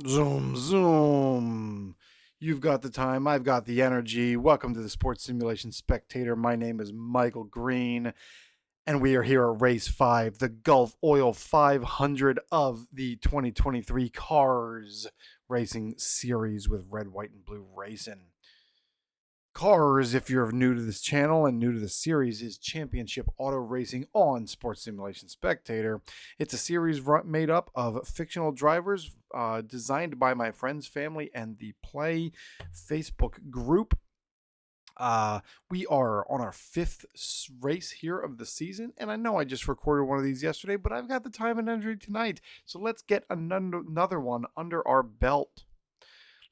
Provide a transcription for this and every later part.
Zoom, zoom. You've got the time, I've got the energy. Welcome to the Sports Simulation Spectator. My name is Michael Green, and we are here at Race 5, the Gulf Oil 500 of the 2023 Cars Racing Series with red, white, and blue Racing. Cars, if you're new to this channel and new to the series, is championship auto racing on Sports Simulation Spectator. It's a series made up of fictional drivers designed by my friends, family, and the Play Facebook group. We are on our fifth race here of the season, and I know I just recorded one of these yesterday, but I've got the time and energy tonight, so let's get another one under our belt.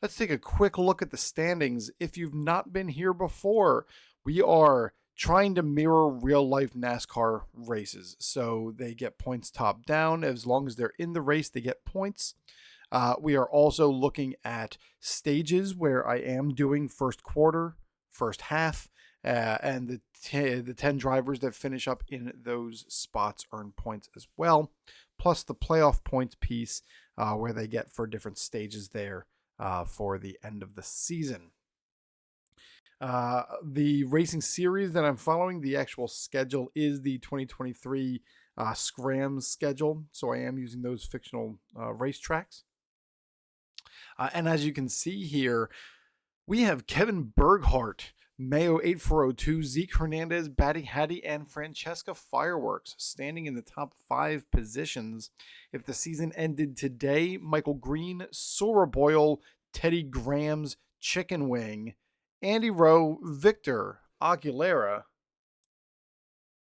Let's take a quick look at the standings. If you've not been here before, we are trying to mirror real life NASCAR races. So they get points top down. As long as they're in the race, they get points. We are also looking at stages where I am doing first quarter, first half, and the 10 drivers that finish up in those spots earn points as well, plus the playoff points piece where they get for different stages there. For the end of the season. The racing series that I'm following, the actual schedule is the 2023 Scrams schedule. So I am using those fictional racetracks. And as you can see here, we have Kevin Berghardt, Mayo 8402, Zeke Hernandez, Batty Hattie, and Francesca Fireworks standing in the top 5 positions. If the season ended today, Michael Green, Sora Boyle, Teddy Graham's Chicken Wing, Andy Rowe, Victor Aguilera,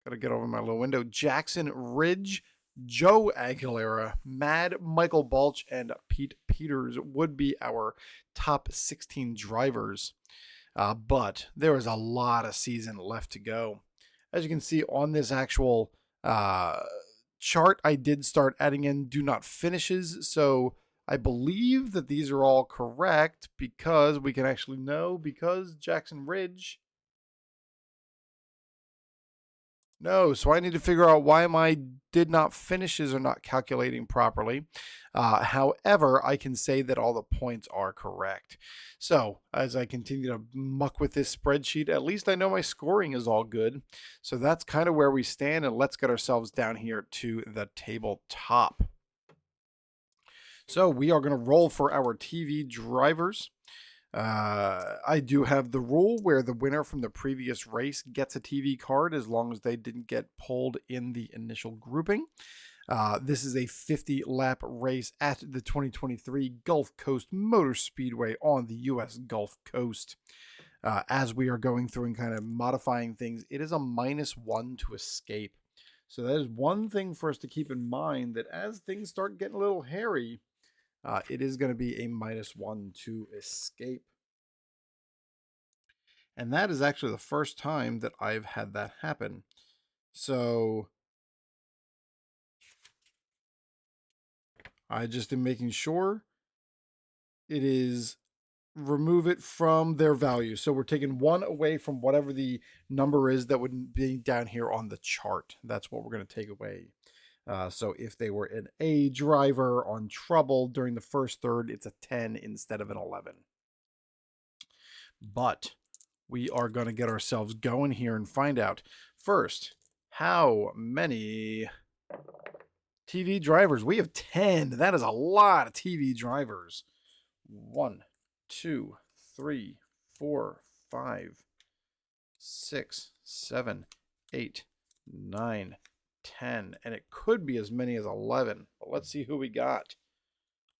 gotta get over my little window, Jackson Ridge, Joe Aguilera, Mad Michael Balch, and Pete Peters would be our top 16 drivers. But there is a lot of season left to go. As you can see on this actual chart, I did start adding in do not finishes. So I believe that these are all correct because we can actually know because Jackson Ridge. No, so I need to figure out why my did not finishes are not calculating properly. However, I can say that all the points are correct. So as I continue to muck with this spreadsheet, at least I know my scoring is all good. So that's kind of where we stand, and let's get ourselves down here to the tabletop. So we are going to roll for our TV drivers. I do have the rule where the winner from the previous race gets a TV card as long as they didn't get pulled in the initial grouping. This is a 50-lap race at the 2023 Gulf Coast Motor Speedway on the U.S. Gulf Coast. As we are going through and kind of modifying things, it is a -1 to escape. So that is one thing for us to keep in mind, that as things start getting a little hairy, it is going to be a -1 to escape. And that is actually the first time that I've had that happen. So I just am making sure it is remove it from their value. So we're taking 1 away from whatever the number is that would be down here on the chart. That's what we're going to take away. So if they were an A driver on trouble during the first third, it's a 10 instead of an 11. But we are going to get ourselves going here and find out first how many TV drivers. We have 10. That is a lot of TV drivers. 1, 2, 3, 4, 5, 6, 7, 8, 9, 10, and it could be as many as 11. But let's see who we got.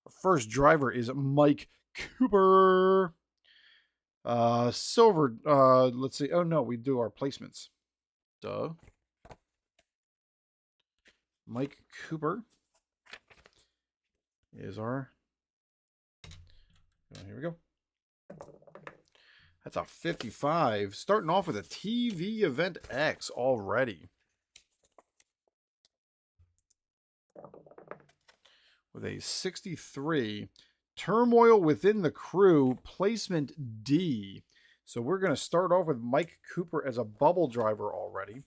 Our first driver is Mike Cooper. Silver. Let's see. Oh no, we do our placements. Duh. Mike Cooper is our. Oh, here we go. That's a 55. Starting off with a TV Event X already. With a 63. Turmoil within the crew, placement D. So we're going to start off with Mike Cooper as a bubble driver already.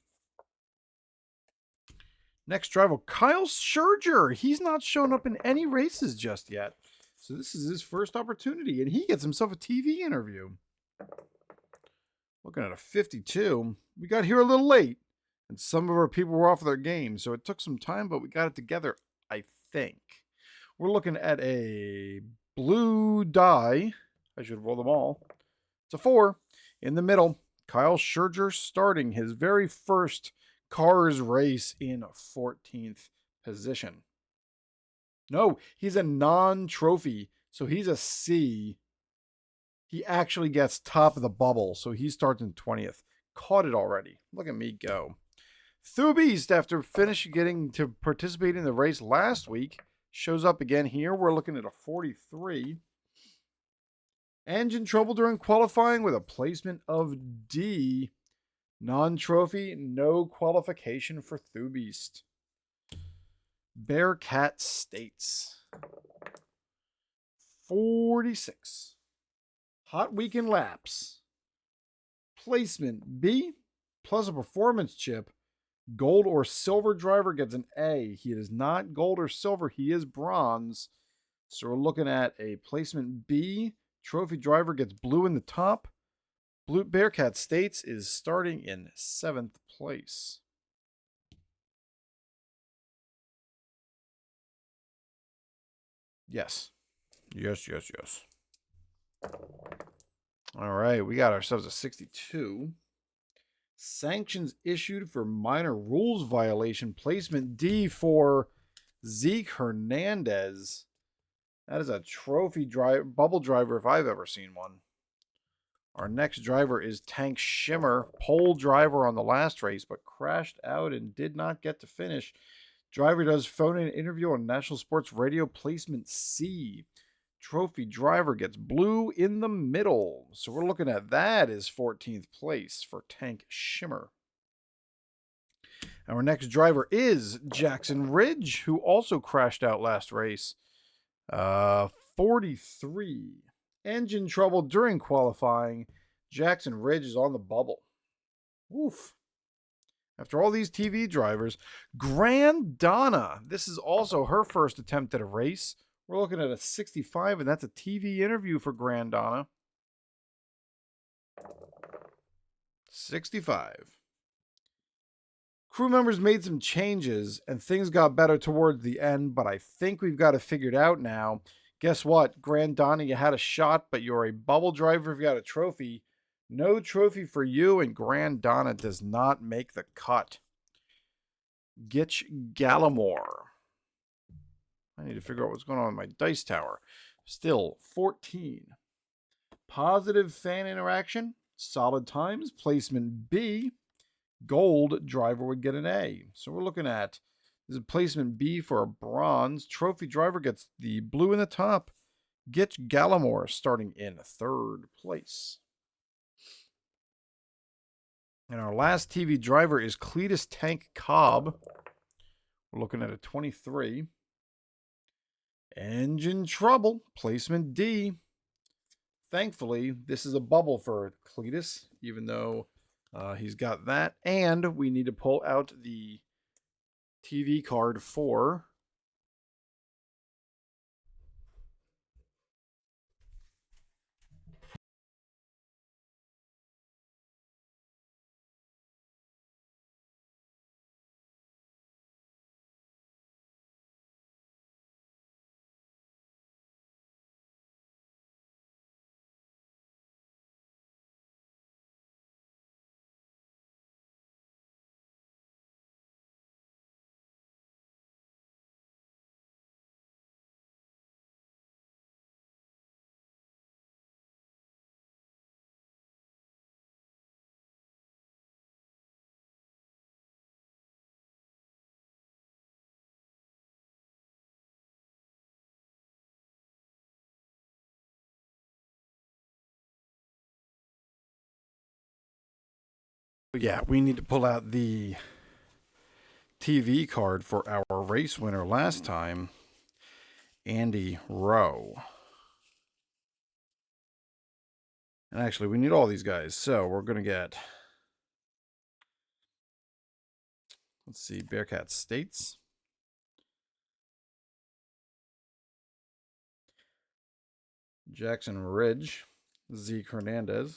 Next driver, Kyle Scherger. He's not shown up in any races just yet. So this is his first opportunity, and he gets himself a TV interview. Looking at a 52. We got here a little late, and some of our people were off their game, so it took some time, but we got it together, I think. We're looking at a blue die. I should roll them all. It's a 4. In the middle, Kyle Scherger starting his very first CARSSS race in 14th position. No, he's a non-trophy, so he's a C. He actually gets top of the bubble, so he starts in 20th. Caught it already. Look at me go. Thubeast, after getting to participate in the race last week, shows up again here. We're looking at a 43. Engine trouble during qualifying with a placement of D. Non-trophy, no qualification for Thubeast. Bearcat States. 46. Hot weekend laps. Placement B plus a performance chip. Gold or silver driver gets an A. He is not gold or silver. He is bronze. So we're looking at a placement B. Trophy driver gets blue in the top. Blue Bearcat States is starting in 7th place. Yes. Yes. All right, we got ourselves a 62. Sanctions issued for minor rules violation. Placement D for Zeke Hernandez. That is a trophy bubble driver if I've ever seen one. Our next driver is Tank Shimmer, pole driver on the last race, but crashed out and did not get to finish. Driver does phone-in interview on National Sports Radio. Placement C. Trophy driver gets blue in the middle. So we're looking at that as 14th place for Tank Shimmer. Our next driver is Jackson Ridge, who also crashed out last race. 43. Engine trouble during qualifying. Jackson Ridge is on the bubble. Oof. After all these TV drivers, Grand Donna. This is also her first attempt at a race. We're looking at a 65, and that's a TV interview for Grand Donna. 65. Crew members made some changes, and things got better towards the end, but I think we've got it figured out now. Guess what? Grand Donna, you had a shot, but you're a bubble driver if you got a trophy. No trophy for you, and Grand Donna does not make the cut. Gitch Gallimore. I need to figure out what's going on with my dice tower. Still, 14. Positive fan interaction. Solid times. Placement B. Gold driver would get an A. So we're looking at, this is placement B for a bronze. Trophy driver gets the blue in the top. Gitch Gallimore starting in 3rd place. And our last TV driver is Cletus Tank Cobb. We're looking at a 23. Engine trouble. Placement D. Thankfully, this is a bubble for Cletus, even though he's got that. And we need to pull out the TV card for yeah, we need to pull out the TV card for our race winner last time, Andy Rowe. And actually, we need all these guys. So we're going to get, let's see, Bearcat States. Jackson Ridge, Zeke Hernandez.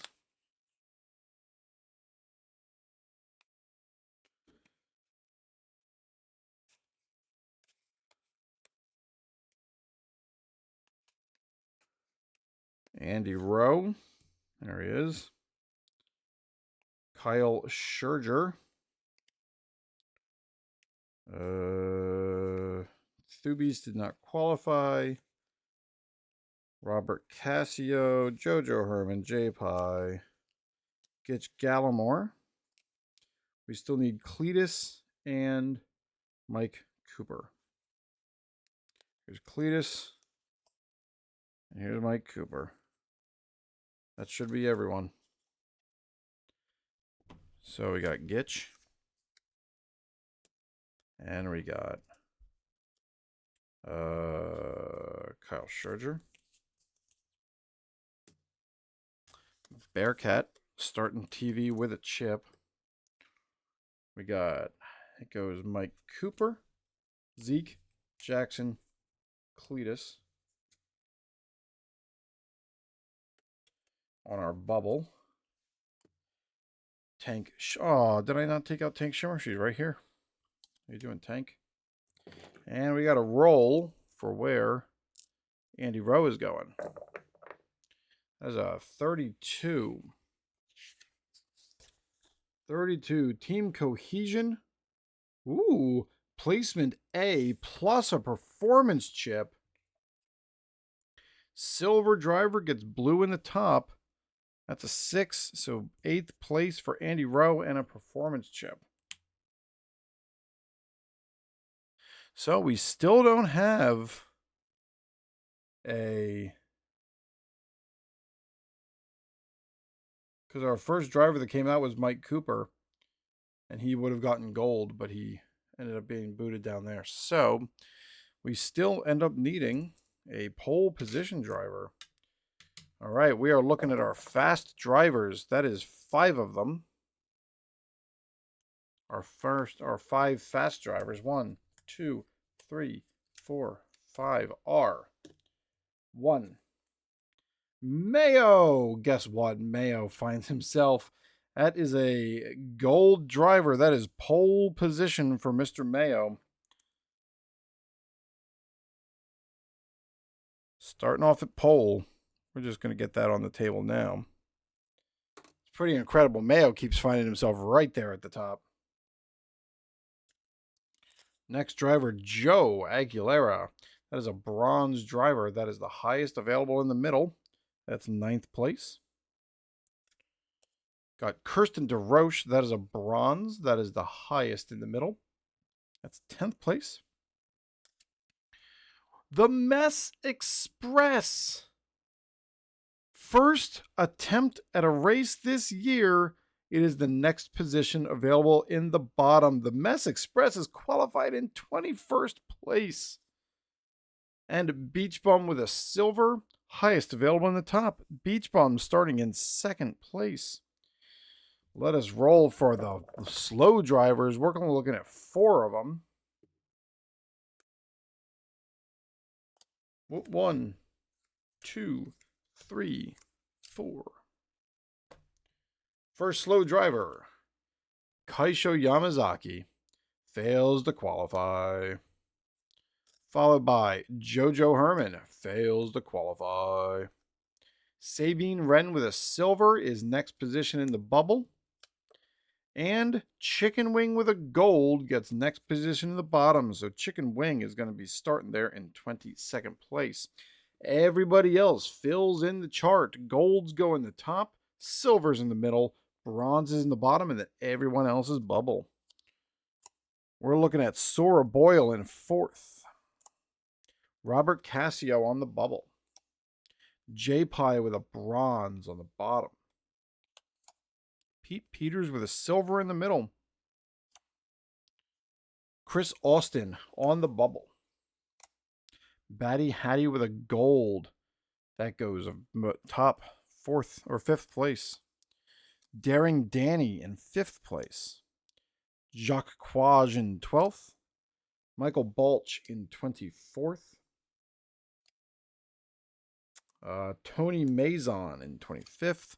Andy Rowe. There he is. Kyle Scherzer. Thubies did not qualify. Robert Cassio, JoJo Herman, J-Pie, Gitch Gallimore. We still need Cletus and Mike Cooper. Here's Cletus. And here's Mike Cooper. That should be everyone. So we got Gitch. And we got Kyle Scherzer. Bearcat starting TV with a chip. We got, it goes Mike Cooper, Zeke, Jackson, Cletus. On our bubble. Tank. Oh, did I not take out Tank Shimmer? She's right here. How you doing, Tank? And we got a roll for where Andy Rowe is going. That's a 32. 32. Team Cohesion. Ooh. Placement A plus a performance chip. Silver driver gets blue in the top. That's a 6. So 8th place for Andy Rowe and a performance chip. So we still don't have a... Because our first driver that came out was Mike Cooper. And he would have gotten gold, but he ended up being booted down there. So we still end up needing a pole position driver. All right, we are looking at our fast drivers. That is 5 of them. Our 5 fast drivers. 1, 2, 3, 4, 5 are 1. Mayo. Guess what? Mayo finds himself. That is a gold driver. That is pole position for Mr. Mayo. Starting off at pole. We're just going to get that on the table now. It's pretty incredible. Mayo keeps finding himself right there at the top. Next driver, Joe Aguilera. That is a bronze driver. That is the highest available in the middle. That's 9th place. Got Kirsten DeRoche. That is a bronze. That is the highest in the middle. That's 10th place. The Mess Express. First attempt at a race this year. It is the next position available in the bottom. The Mess Express is qualified in 21st place. And Beach Bum with a silver, highest available in the top. Beach Bum starting in 2nd place. Let us roll for the slow drivers. We're going to be looking at 4 of them. 1, 2, 3, 4. First slow driver, Kaisho Yamazaki, fails to qualify. Followed by JoJo Herman, fails to qualify. Sabine Wren with a silver is next position in the bubble. And Chicken Wing with a gold gets next position in the bottom. So Chicken Wing is going to be starting there in 22nd place. Everybody else fills in the chart. Golds go in the top, silver's in the middle, bronze is in the bottom, and then everyone else's bubble. We're looking at Sora Boyle in 4th. Robert Cassio on the bubble. J-Pie with a bronze on the bottom. Pete Peters with a silver in the middle. Chris Austin on the bubble. Batty Hattie with a gold. That goes top 4th or 5th place. Daring Danny in 5th place. Jacques Quage in 12th. Michael Balch in 24th. Tony Mazon in 25th.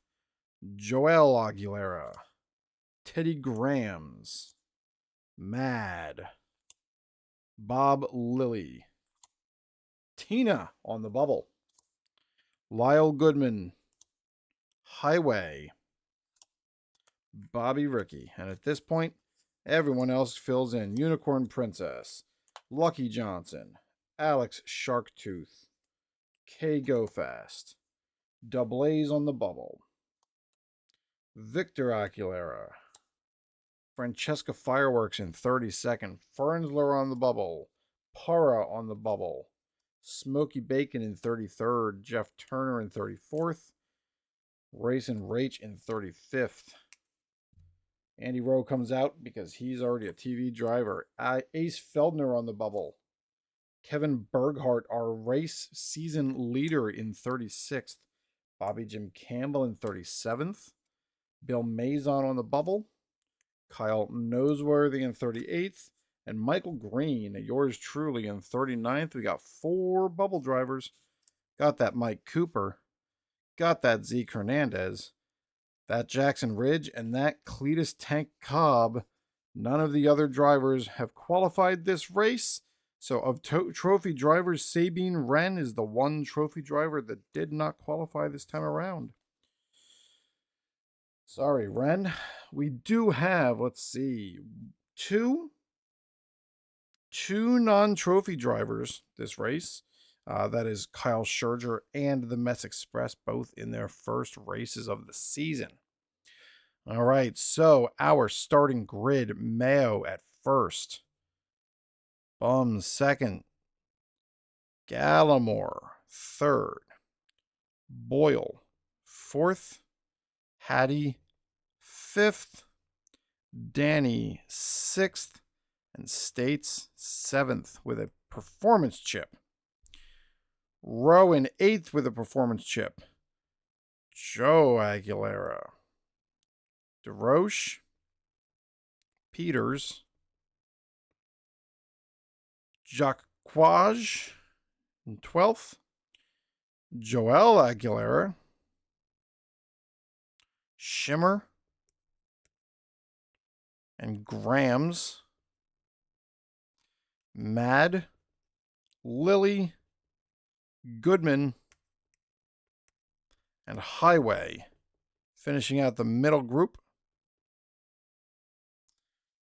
Joel Aguilera. Teddy Grams. Mad. Bob Lilly. Tina on the bubble. Lyle Goodman. Highway. Bobby Ricky. And at this point, everyone else fills in. Unicorn Princess. Lucky Johnson. Alex Sharktooth. K Go Fast. Double A's on the bubble. Victor Aguilera. Francesca Fireworks in 32nd. Fernsler on the bubble. Para on the bubble. Smokey Bacon in 33rd. Jeff Turner in 34th. Racin Rach in 35th. Andy Rowe comes out because he's already a TV driver. Ace Feldner on the bubble. Kevin Berghardt, our race season leader, in 36th. Bobby Jim Campbell in 37th. Bill Mazon on the bubble. Kyle Noseworthy in 38th. And Michael Green, yours truly, in 39th. We got 4 bubble drivers. Got that Mike Cooper. Got that Zeke Hernandez. That Jackson Ridge, and that Cletus Tank Cobb. None of the other drivers have qualified this race. So of trophy drivers, Sabine Wren is the one trophy driver that did not qualify this time around. Sorry, Wren. We do have, let's see, two non-trophy drivers this race. That is Kyle Scherger and the Mess Express, both in their first races of the season. All right, so our starting grid: Mayo at first, Bum second, Gallimore third, Boyle fourth, Hattie fifth, Danny sixth, and States seventh with a performance chip. Rowan 8th with a performance chip. Joe Aguilera. DeRoche. Peters. Jacquage in 12th. Joel Aguilera. Shimmer. And Grams. Mad. Lily. Goodman, and Highway. Finishing out the middle group.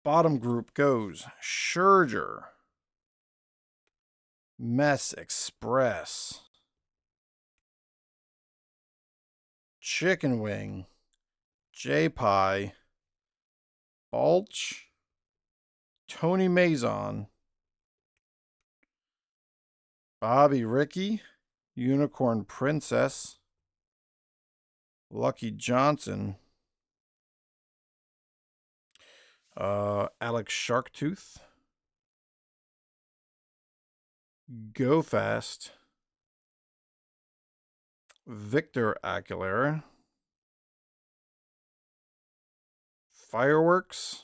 Bottom group goes Scherger, Mess Express, Chicken Wing, J-Pie, Balch, Tony Mazon, Bobby Ricky, Unicorn Princess, Lucky Johnson, Alex Sharktooth, Go Fast, Victor Aguilera, Fireworks,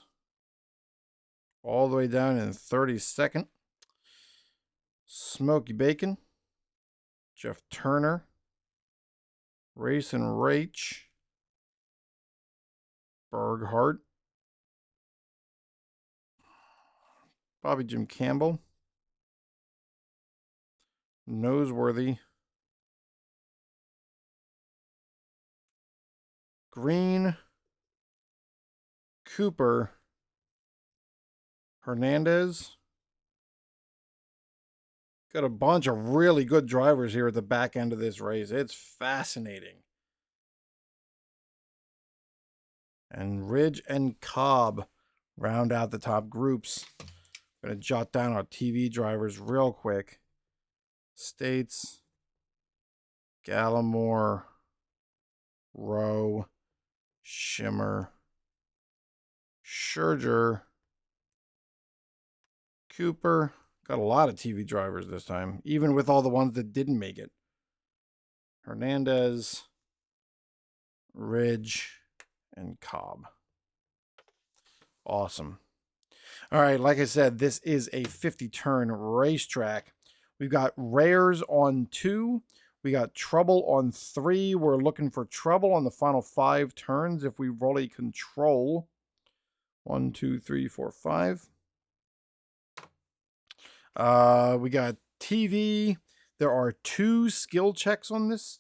all the way down in 32nd. Smokey Bacon, Jeff Turner, Racin Rach, Berghardt, Bobby Jim Campbell, Noseworthy, Green, Cooper, Hernandez. Got a bunch of really good drivers here at the back end of this race. It's fascinating. And Ridge and Cobb round out the top groups. I'm going to jot down our TV drivers real quick. States, Gallimore, Rowe, Shimmer, Scherger, Cooper. Got a lot of TV drivers this time, even with all the ones that didn't make it. Hernandez, Ridge, and Cobb. Awesome. All right, like I said, this is a 50-turn racetrack. We've got rares on 2. We got trouble on 3. We're looking for trouble on the final 5 turns if we roll a control. 1, 2, 3, 4, 5. We got TV. There are 2 skill checks on this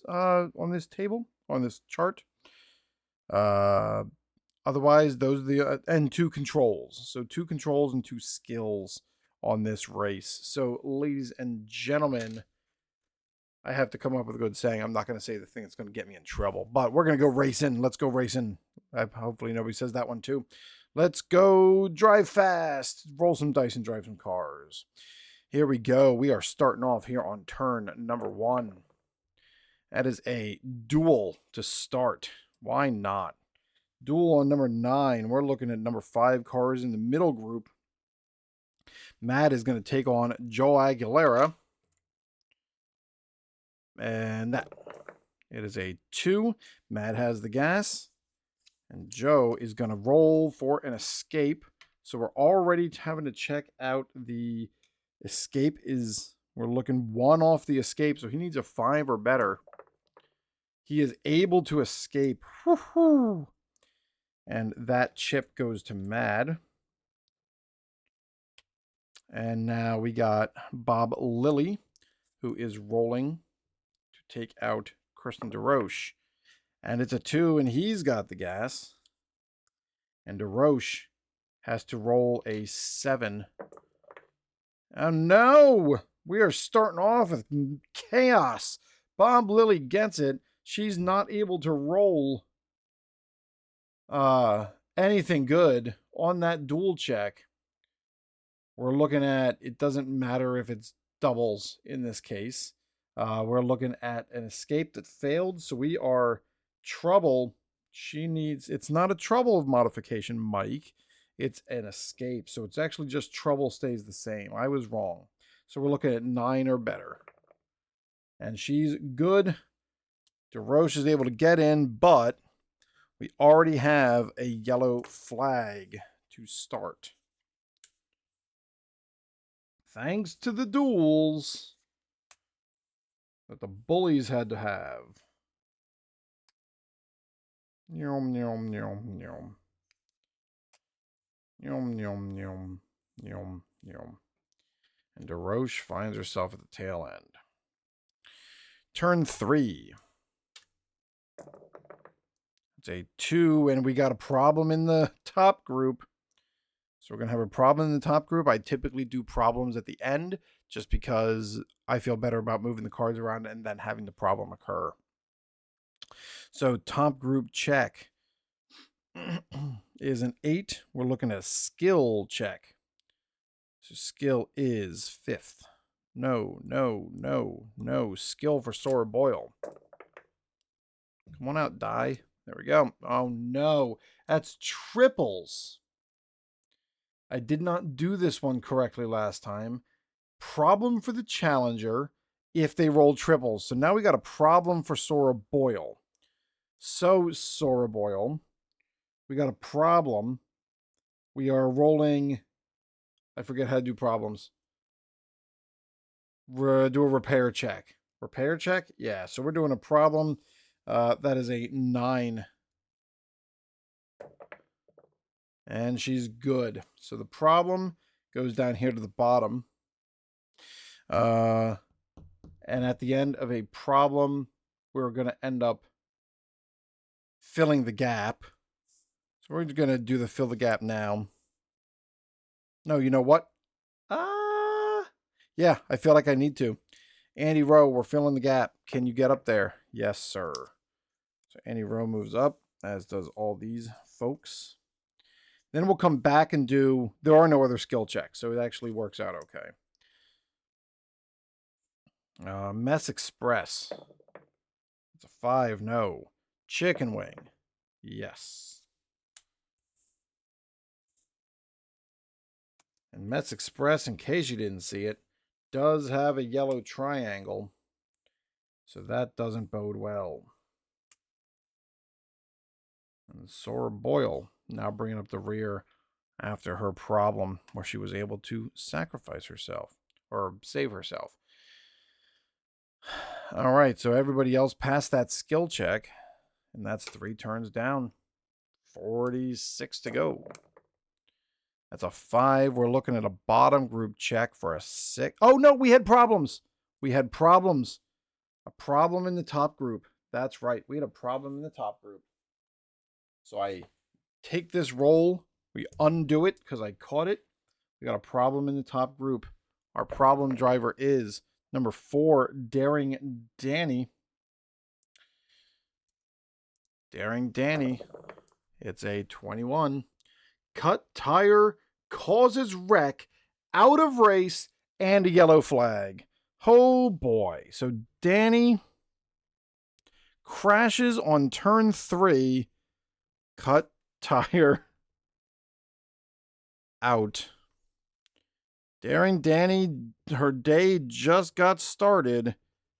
table, on this chart. Otherwise, those are the and 2 controls. So 2 controls and 2 skills on this race. So, ladies and gentlemen, I have to come up with a good saying. I'm not going to say the thing that's going to get me in trouble, but we're going to go racing. Let's go racing. Hopefully nobody says that one too. Let's go drive fast, roll some dice and drive some cars. Here we go. We are starting off here on turn number 1. That is a duel to start. Why not? Duel on number 9. We're looking at number 5 cars in the middle group. Matt is going to take on Joe Aguilera. And that. It is a 2. Matt has the gas. And Joe is going to roll for an escape. So we're already having to check out the escape is... We're looking 1 off the escape, so he needs a 5 or better. He is able to escape. Woohoo! And that chip goes to Mad. And now we got Bob Lilly, who is rolling to take out Kristen DeRoche. And it's a 2, and he's got the gas. And DeRoche has to roll a 7. Oh, no! We are starting off with chaos. Bob Lilly gets it. She's not able to roll anything good on that dual check. We're looking at, it doesn't matter if it's doubles in this case. We're looking at an escape that failed. So we are trouble. She needs, it's not a trouble of modification, Mike. It's an escape. So it's actually just trouble stays the same. I was wrong. So we're looking at 9 or better. And she's good. DeRoche is able to get in, but we already have a yellow flag to start. Thanks to the duels that the bullies had to have. Yum, yum, yum, yum. Yum, yum, yum, yum, yum. And DeRoche finds herself at the tail end. Turn 3. It's a 2, and we got a problem in the top group. So we're going to have a problem in the top group. I typically do problems at the end just because I feel better about moving the cards around and then having the problem occur. So top group check is an 8. We're looking at a skill check. So skill is 5th. No, no, no, no. Skill for Sora Boyle. Come on out, die. There we go. Oh, no. That's triples. I did not do this one correctly last time. Problem for the challenger if they roll triples. So now we got a problem for Sora Boyle. So, Sora Boyle, we got a problem. We are rolling... I forget how to do problems. Do a repair check. Repair check? Yeah, so we're doing a problem. That is a 9. And she's good. So the problem goes down here to the bottom. And at the end of a problem, we're going to end up filling the gap. So we're going to do the fill the gap now. No, you know what? Yeah, I feel like I need to. Andy Rowe, we're filling the gap. Can you get up there? Yes, sir. So Andy Rowe moves up, as does all these folks. Then we'll come back and do... There are no other skill checks, so it actually works out okay. Mess Express. It's a 5, no. Chicken Wing. Yes. And Mets Express, in case you didn't see it, does have a yellow triangle. So that doesn't bode well. And Sora Boyle now bringing up the rear after her problem where she was able to sacrifice herself or save herself. All right, so everybody else passed that skill check, and that's 3 turns down. 46 to go. That's a 5. We're looking at a bottom group check for a 6. Oh, no, we had problems. We had problems. A problem in the top group. That's right. We had a problem in the top group. So I take this roll. We undo it because I caught it. We got a problem in the top group. Our problem driver is number 4, Daring Danny. Daring Danny. It's a 21. Cut tire causes wreck, out of race, and a yellow flag. Oh boy. So Danny crashes on turn 3. Cut tire out. Daring Danny, her day just got started,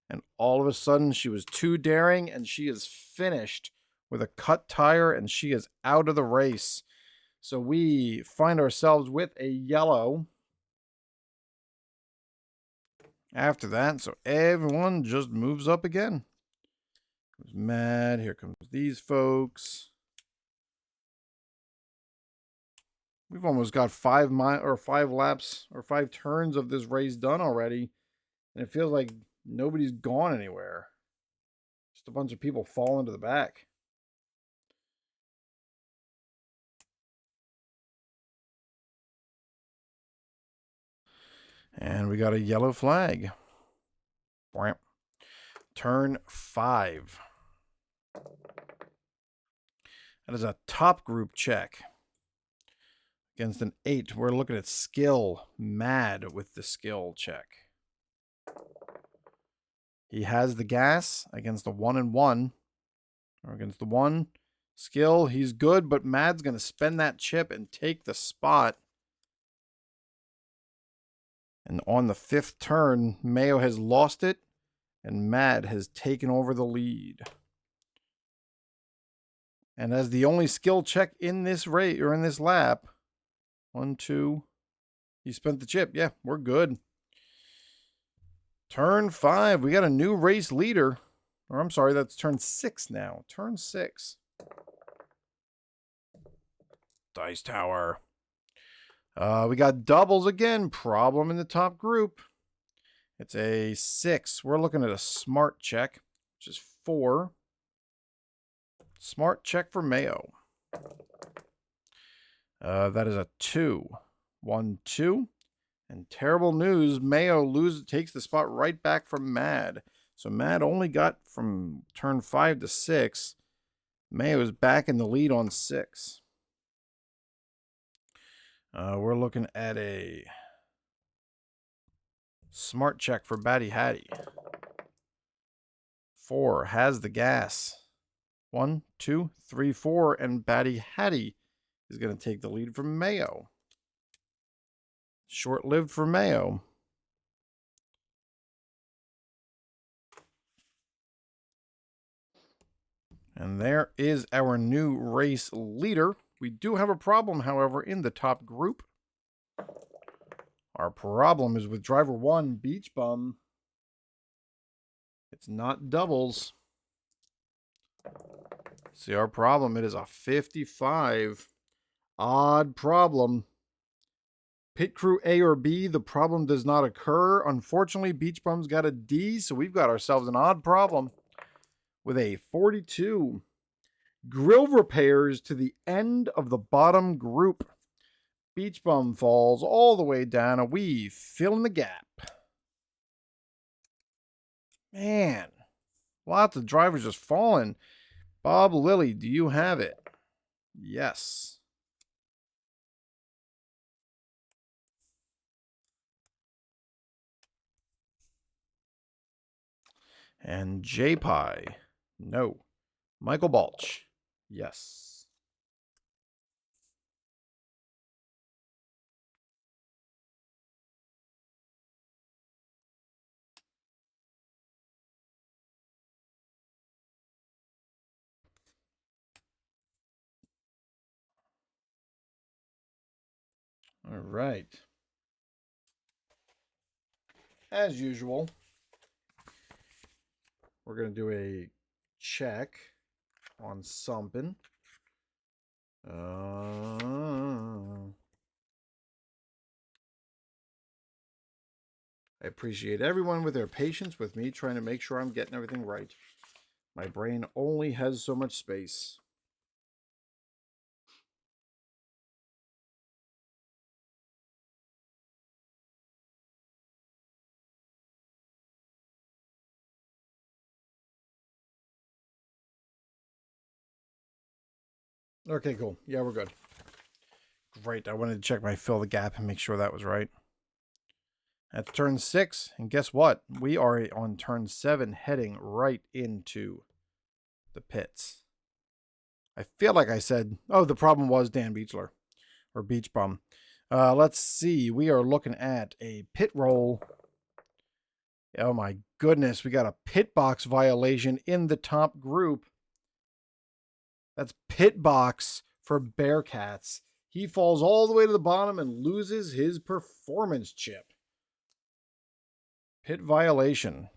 and all of a sudden she was too daring, and she is finished with a cut tire, and she is out of the race. So we find ourselves with a yellow after that. So everyone just moves up again. Comes Mad. Here comes these folks. We've almost got 5 laps or 5 turns of this race done already. And it feels like nobody's gone anywhere. Just a bunch of people fall into the back. And we got a yellow flag. Turn 5. That is a top group check. Against an 8. We're looking at skill. Mad with the skill check. He has the gas against the 1 and 1. Or against the 1. Skill, he's good, but Mad's going to spend that chip and take the spot. And on the 5th turn, Mayo has lost it, and Mad has taken over the lead. And as the only skill check in this race or in this lap, 1, 2, he spent the chip. Yeah, we're good. Turn 5, we got a new race leader. Or I'm sorry, that's turn 6 now. Turn 6. Dice Tower. We got doubles again. Problem in the top group. It's a 6. We're looking at a smart check, which is 4. Smart check for Mayo. That is a 2. 1, 2. And terrible news, Mayo takes the spot right back from Mad. So Mad only got from turn 5 to 6. Mayo's back in the lead on 6. We're looking at a smart check for Batty Hattie. 4 has the gas. 1, 2, 3, 4, and Batty Hattie is going to take the lead from Mayo. Short-lived for Mayo. And there is our new race leader. We do have a problem, however, in the top group. Our problem is with driver 1, Beach Bum. It's not doubles. See our problem. It is a 55. Odd problem. Pit crew A or B, the problem does not occur. Unfortunately, Beach Bum's got a D, so we've got ourselves an odd problem with a 42. Grill repairs to the end of the bottom group. Beach Bum falls all the way down, and we fill in the gap. Man, lots of drivers just falling. Bob Lilly, do you have it? Yes. And J-Pie, no. Michael Balch, yes. All right. As usual, we're going to do a check on something. I appreciate everyone with their patience with me trying to make sure I'm getting everything right. My brain only has so much space. Okay, cool. Yeah, we're good. Great. I wanted to check my fill the gap and make sure that was right. That's turn 6. And guess what? We are on turn 7 heading right into the pits. I feel like I said, oh, the problem was Dan Beachler. Or Beach Bum. Let's see. We are looking at a pit roll. Oh my goodness. We got a pit box violation in the top group. That's pit box for Bearcats. He falls all the way to the bottom and loses his performance chip. Pit violation.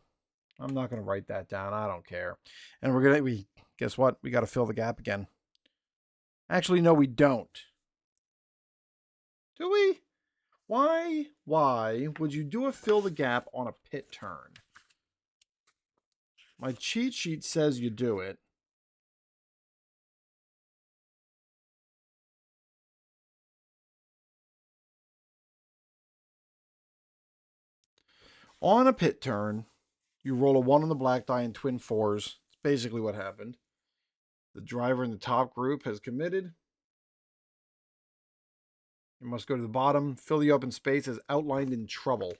I'm not going to write that down. I don't care. And guess what? We got to fill the gap again. Actually, no, we don't. Do we? Why would you do a fill the gap on a pit turn? My cheat sheet says you do it. On a pit turn, you roll a 1 on the black die and twin 4s. It's basically what happened. The driver in the top group has committed. You must go to the bottom, fill the open space as outlined in trouble.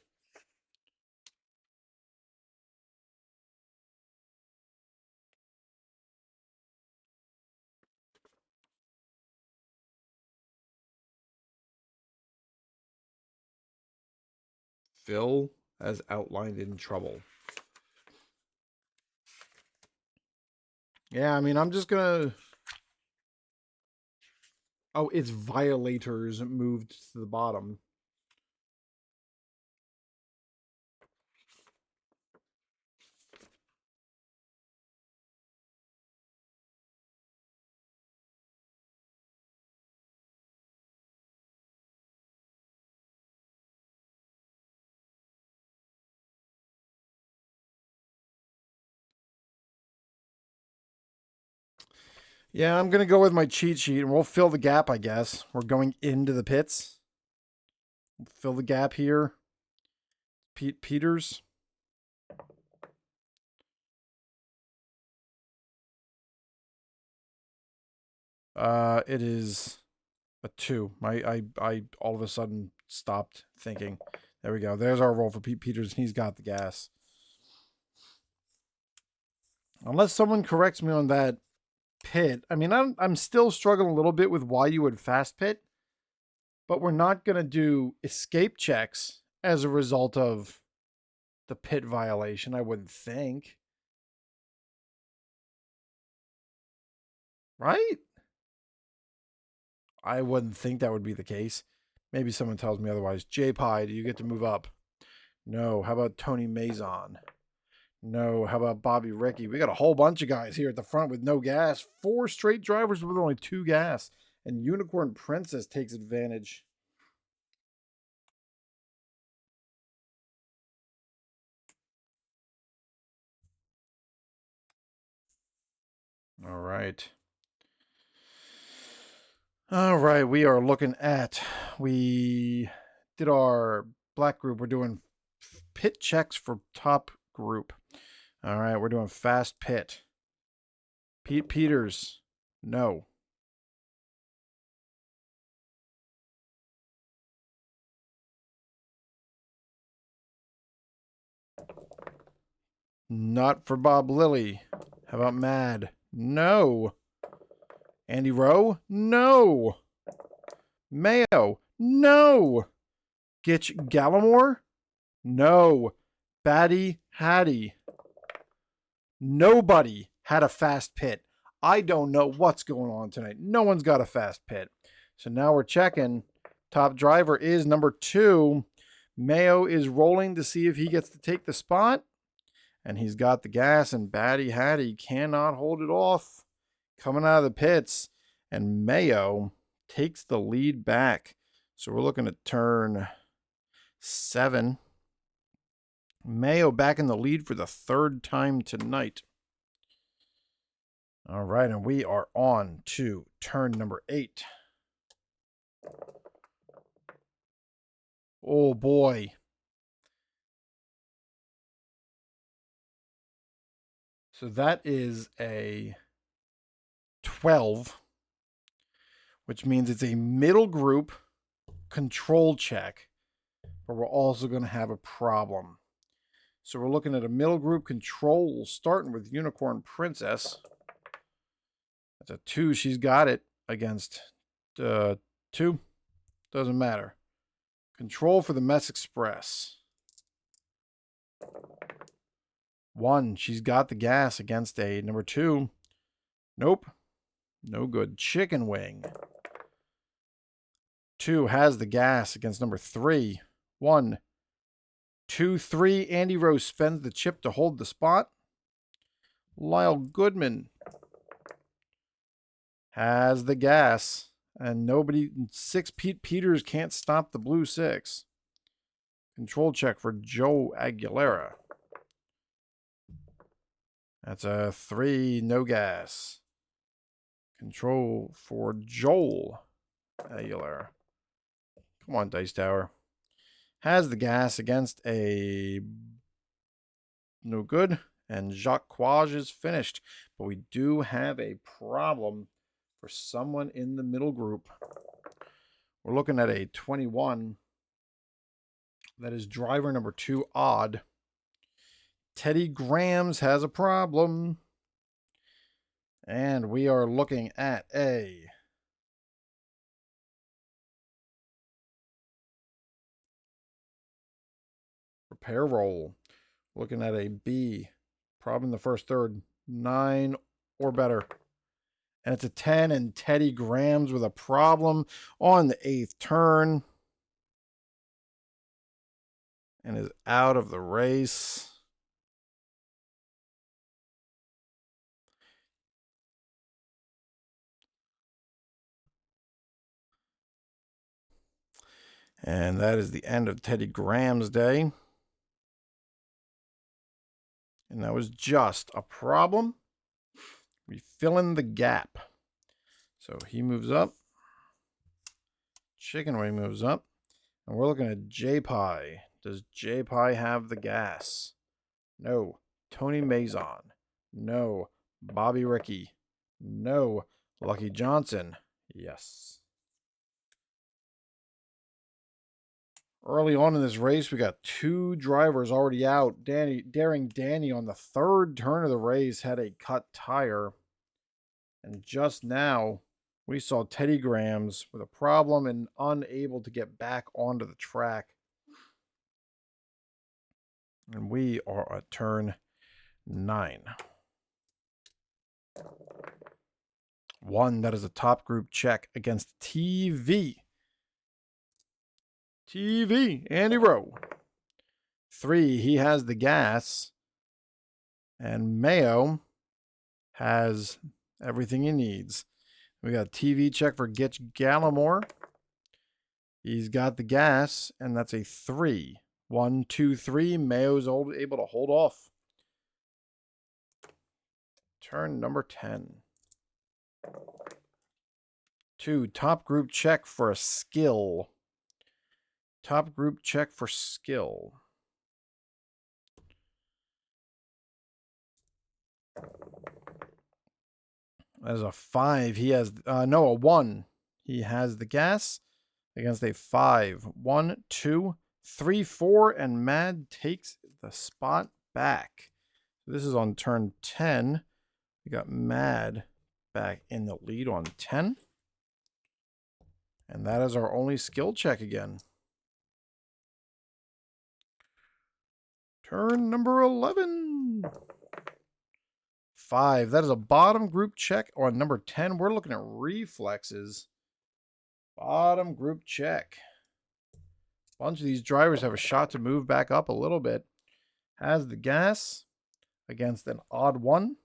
Fill as outlined in trouble. Yeah, I mean, I'm just going to... Oh, it's violators moved to the bottom. Yeah, I'm going to go with my cheat sheet, and we'll fill the gap, I guess. We're going into the pits. Fill the gap here. Peters. It is a 2. I all of a sudden stopped thinking. There we go. There's our roll for Peters, and he's got the gas. Unless someone corrects me on that pit. I mean, I'm still struggling a little bit with why you would fast pit, but we're not going to do escape checks as a result of the pit violation, I wouldn't think. Right? I wouldn't think that would be the case. Maybe someone tells me otherwise. J-Pie, do you get to move up? No. How about Tony Mazon? No. How about Bobby Ricky? We got a whole bunch of guys here at the front with no gas. 4 straight drivers with only 2 gas. And Unicorn Princess takes advantage. All right. All right, we are looking at, we did our black group. We're doing pit checks for top group. All right, we're doing fast pit. Pete Peters, no. Not for Bob Lilly. How about Mad? No. Andy Rowe? No. Mayo? No. Gitch Gallimore? No. Batty Hattie? Nobody had a fast pit. I don't know what's going on tonight. No one's got a fast pit. So now we're checking. Top driver is number 2. Mayo is rolling to see if he gets to take the spot. And he's got the gas, and Batty Hattie cannot hold it off. Coming out of the pits, and Mayo takes the lead back. So we're looking at turn 7. Mayo back in the lead for the 3rd time tonight. All right, and we are on to turn number 8. Oh boy. So that is a 12, which means it's a middle group control check, but we're also going to have a problem. So we're looking at a middle group control starting with Unicorn Princess. That's a 2. She's got it against 2. Doesn't matter. Control for the Mess Express. 1. She's got the gas against a number 2. Nope. No good. Chicken Wing. 2 has the gas against number 3. 1, 2, 3. Andy Rose spends the chip to hold the spot. Lyle Goodman has the gas. And 6 Pete Peters can't stop the blue 6. Control check for Joe Aguilera. That's a 3, no gas. Control for Joel Aguilera. Come on, Dice Tower. Has the gas against a no good. And Jacques Quage is finished. But we do have a problem for someone in the middle group. We're looking at a 21. That is driver number 2, Odd. Teddy Grahams has a problem. And we are looking at a repair roll. Looking at a B. Problem in the first third. 9 or better. And it's a 10, and Teddy Grahams with a problem on the 8th turn. And is out of the race. And that is the end of Teddy Graham's day. And that was just a problem. We fill in the gap. So he moves up. Chicken Wing moves up. And we're looking at J-Pie. Does J-Pie have the gas? No. Tony Mazon. No. Bobby Ricky. No. Lucky Johnson. Yes. Early on in this race, we got 2 drivers already out. Daring Danny on the 3rd turn of the race had a cut tire. And just now, we saw Teddy Grahams with a problem and unable to get back onto the track. And we are at turn 9. 1, that is a top group check against TV. Andy Rowe. 3, he has the gas. And Mayo has everything he needs. We got a TV check for Gitch Gallimore. He's got the gas, and that's a 3. 1, 2, 3. Mayo's able to hold off. Turn number 10. 2, top group check for a skill. Top group check for skill. As a 5, he has a 1. He has the gas against a 5. 1, 2, 3, 4, and Mad takes the spot back. This is on turn 10. We got Mad back in the lead on 10. And that is our only skill check again. Turn number 11. 5. That is a bottom group check on number 10. We're looking at reflexes. Bottom group check. A bunch of these drivers have a shot to move back up a little bit. Has the gas. against an odd 1.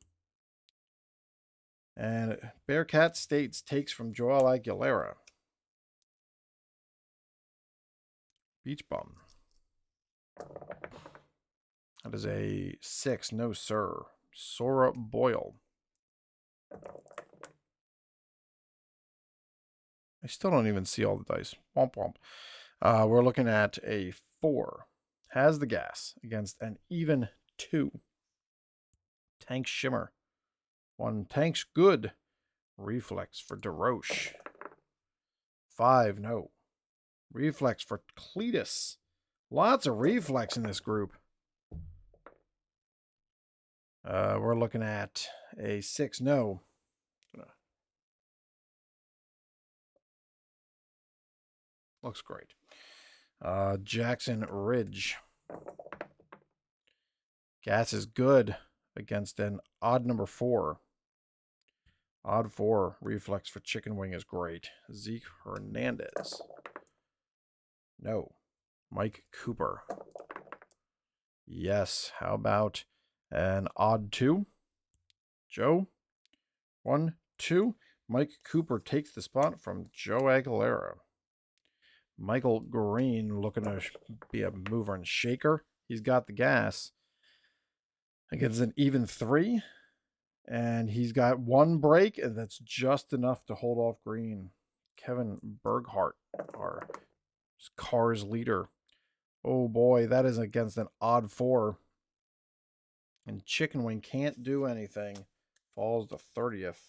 And Bearcat States takes from Joel Aguilera. Beach Bum. That is a 6. No, sir. Sora Boyle. I still don't even see all the dice. Womp womp. We're looking at a 4. Has the gas against an even 2. Tank Shimmer. 1. Tank's good. Reflex for DeRoche. 5. No. Reflex for Cletus. Lots of reflex in this group. We're looking at a 6. No. Looks great. Jackson Ridge. Gas is good against an odd number 4. Odd 4. Reflex for Chicken Wing is great. Zeke Hernandez. No. Mike Cooper. Yes. How about an odd 2? Joe. 1, 2. Mike Cooper takes the spot from Joe Aguilera. Michael Green looking to be a mover and shaker. He's got the gas against an even 3. And he's got 1 break, and that's just enough to hold off Green. Kevin Berghardt, our CARSSS leader. Oh boy, that is against an odd 4. And Chicken Wing can't do anything. Falls to 30th.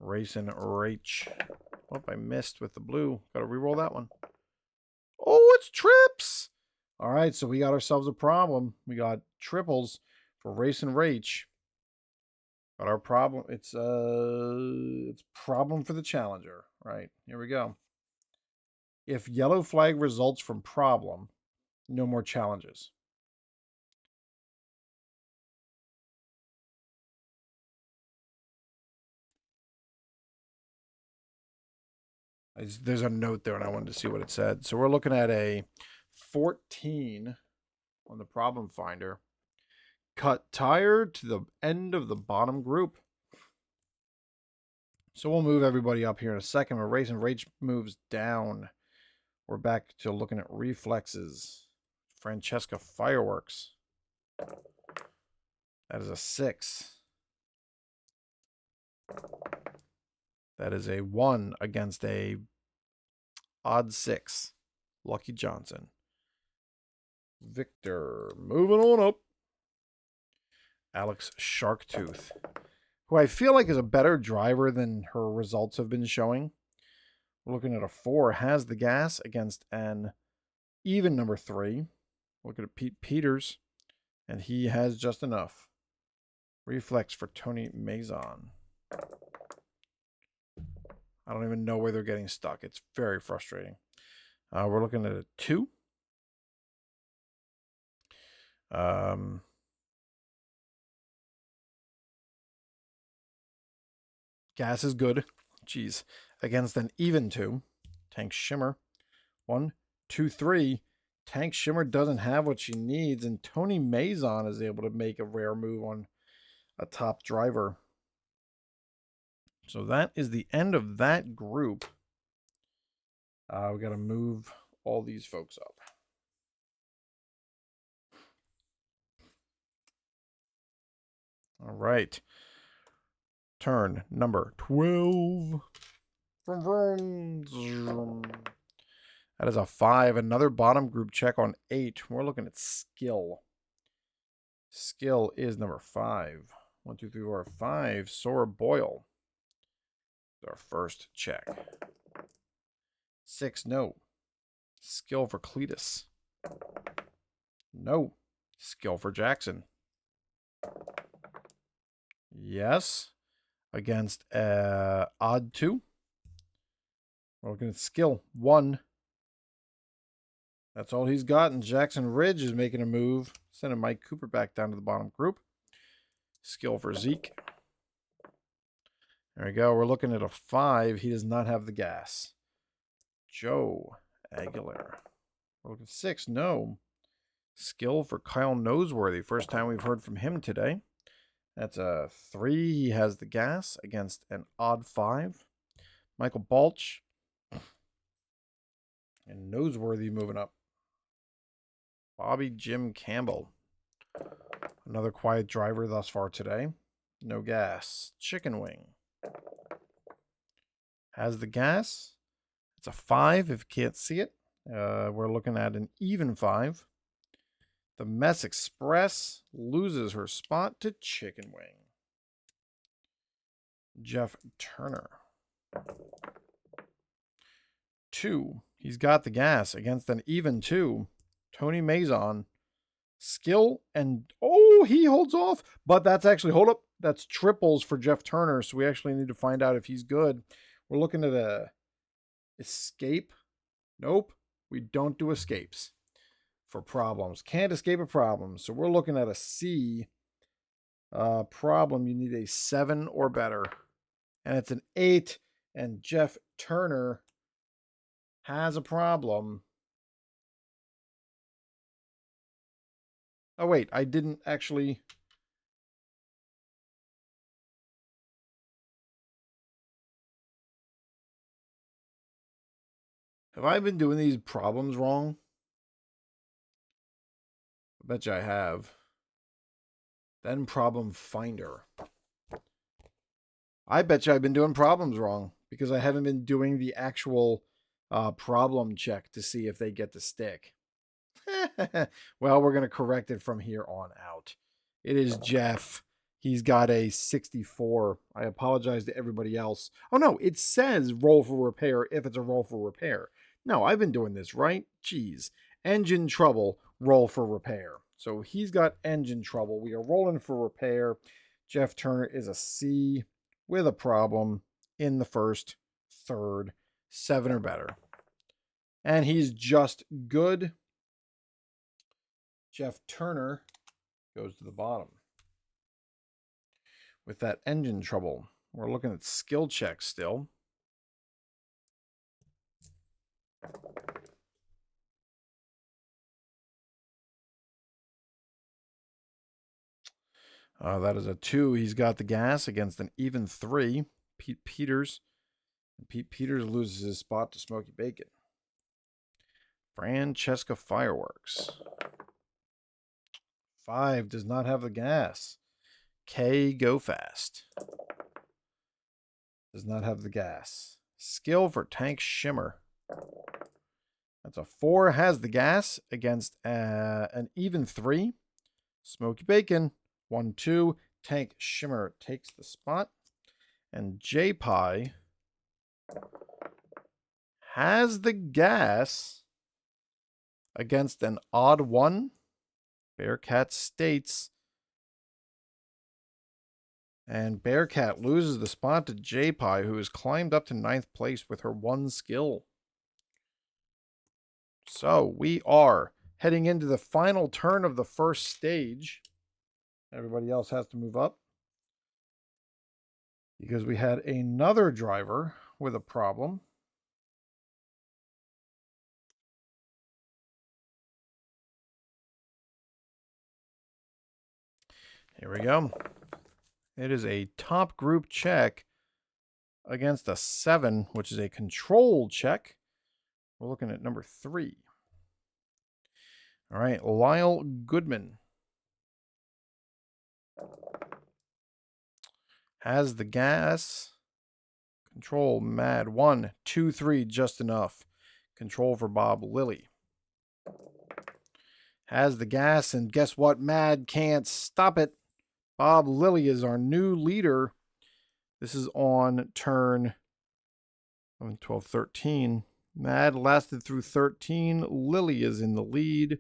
Racin Rach. Oh, I missed with the blue. Got to re-roll that one. Oh, it's trips. All right, so we got ourselves a problem. We got triples for Racin Rach. But our problem, it's problem for the challenger. Right, here we go. If yellow flag results from problem, no more challenges. There's a note there, and I wanted to see what it said. So we're looking at a 14 on the problem finder. Cut tire to the end of the bottom group. So we'll move everybody up here in a second. We're Racing Rage moves down. We're back to looking at reflexes. Francesca Fireworks. That is a 6. That is a 1 against a odd 6. Lucky Johnson. Victor. Moving on up. Alex Sharktooth, who I feel like is a better driver than her results have been showing. We're looking at a 4. Has the gas against an even number 3. Looking at Pete Peters, and he has just enough. Reflex for Tony Mazon. I don't even know where they're getting stuck. It's very frustrating. We're looking at a 2. Gas is good. Jeez. Against an even 2. Tank Shimmer. 1, 2, 3. Tank Shimmer doesn't have what she needs, and Tony Mazon is able to make a rare move on a top driver. So that is the end of that group. We got to move all these folks up. All right. Turn number 12. That is a 5. Another bottom group check on 8. We're looking at skill. Skill is number 5. 1, 2, 3, 4, 5. Sora Boyle. Our first check. 6. No. Skill for Cletus. No. Skill for Jackson. Yes. Against odd 2. We're looking at skill. 1. That's all he's got. And Jackson Ridge is making a move. Sending Mike Cooper back down to the bottom group. Skill for Zeke. There we go. We're looking at a 5. He does not have the gas. Joe Aguilera. We're looking at 6. No. Skill for Kyle Noseworthy. First time we've heard from him today. That's a 3. He has the gas against an odd 5. Michael Balch. And Noseworthy moving up. Bobby Jim Campbell. Another quiet driver thus far today. No gas. Chicken Wing. Has the gas. It's a 5 if you can't see it. We're looking at an even 5. The Mess Express loses her spot to Chicken Wing. Jeff Turner. 2. He's got the gas against an even 2. Tony Mazon. Skill and... oh, he holds off. But that's actually... hold up. That's triples for Jeff Turner. So we actually need to find out if he's good. We're looking at a... escape. Nope. We don't do escapes for problems. Can't escape a problem. So we're looking at a C. Problem. You need a 7 or better. And it's an 8. And Jeff Turner has a problem. Oh, wait. I didn't actually... have I been doing these problems wrong? I bet you I have. Then problem finder. I bet you I've been doing problems wrong because I haven't been doing the actual problem check to see if they get to stick. Well, we're going to correct it from here on out. It is Jeff. He's got a 64. I apologize to everybody else. Oh, no, it says roll for repair if it's a roll for repair. No, I've been doing this, right? Jeez. Engine trouble, roll for repair. So he's got engine trouble. We are rolling for repair. Jeff Turner is a C with a problem in the first, third, 7 or better. And he's just good. Jeff Turner goes to the bottom. With that engine trouble, we're looking at skill checks still. That is a 2. He's got the gas against an even 3. Pete Peters. And Pete Peters loses his spot to Smokey Bacon. Francesca Fireworks. 5 does not have the gas. K Go Fast. Does not have the gas. Skill for Tank Shimmer. That's a 4. Has the gas against an even 3. Smokey Bacon. 1, 2. Tank Shimmer takes the spot. And J Pie has the gas against an odd 1. Bearcat states. And Bearcat loses the spot to J Pie, who has climbed up to 9th place with her 1 skill. So we are heading into the final turn of the first stage. Everybody else has to move up because we had another driver with a problem. Here we go. It is a top group check against a 7, which is a control check. We're looking at number 3. All right, Lyle Goodman has the gas. Control Mad 1, 2, 3, just enough. Control for Bob Lilly. Has the gas, and guess what? Mad can't stop it. Bob Lilly is our new leader. This is on turn 11, 12, 13. Mad lasted through 13. Lilly is in the lead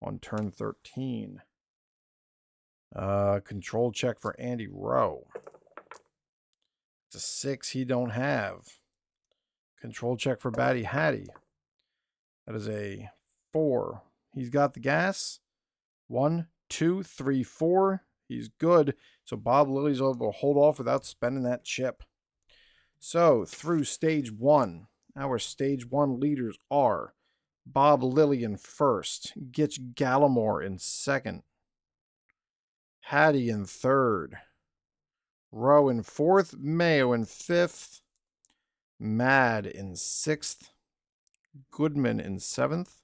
on turn 13. Control check for Andy Rowe. It's a 6 he don't have. Control check for Batty Hattie. That is a 4. He's got the gas. 1, 2, 3, 4. He's good. So Bob Lilly's able to hold off without spending that chip. So through stage 1, our stage 1 leaders are Bob Lilly in first. Gitch Gallimore in second. Hattie in third. Rowe in fourth. Mayo in fifth. Mad in sixth. Goodman in seventh.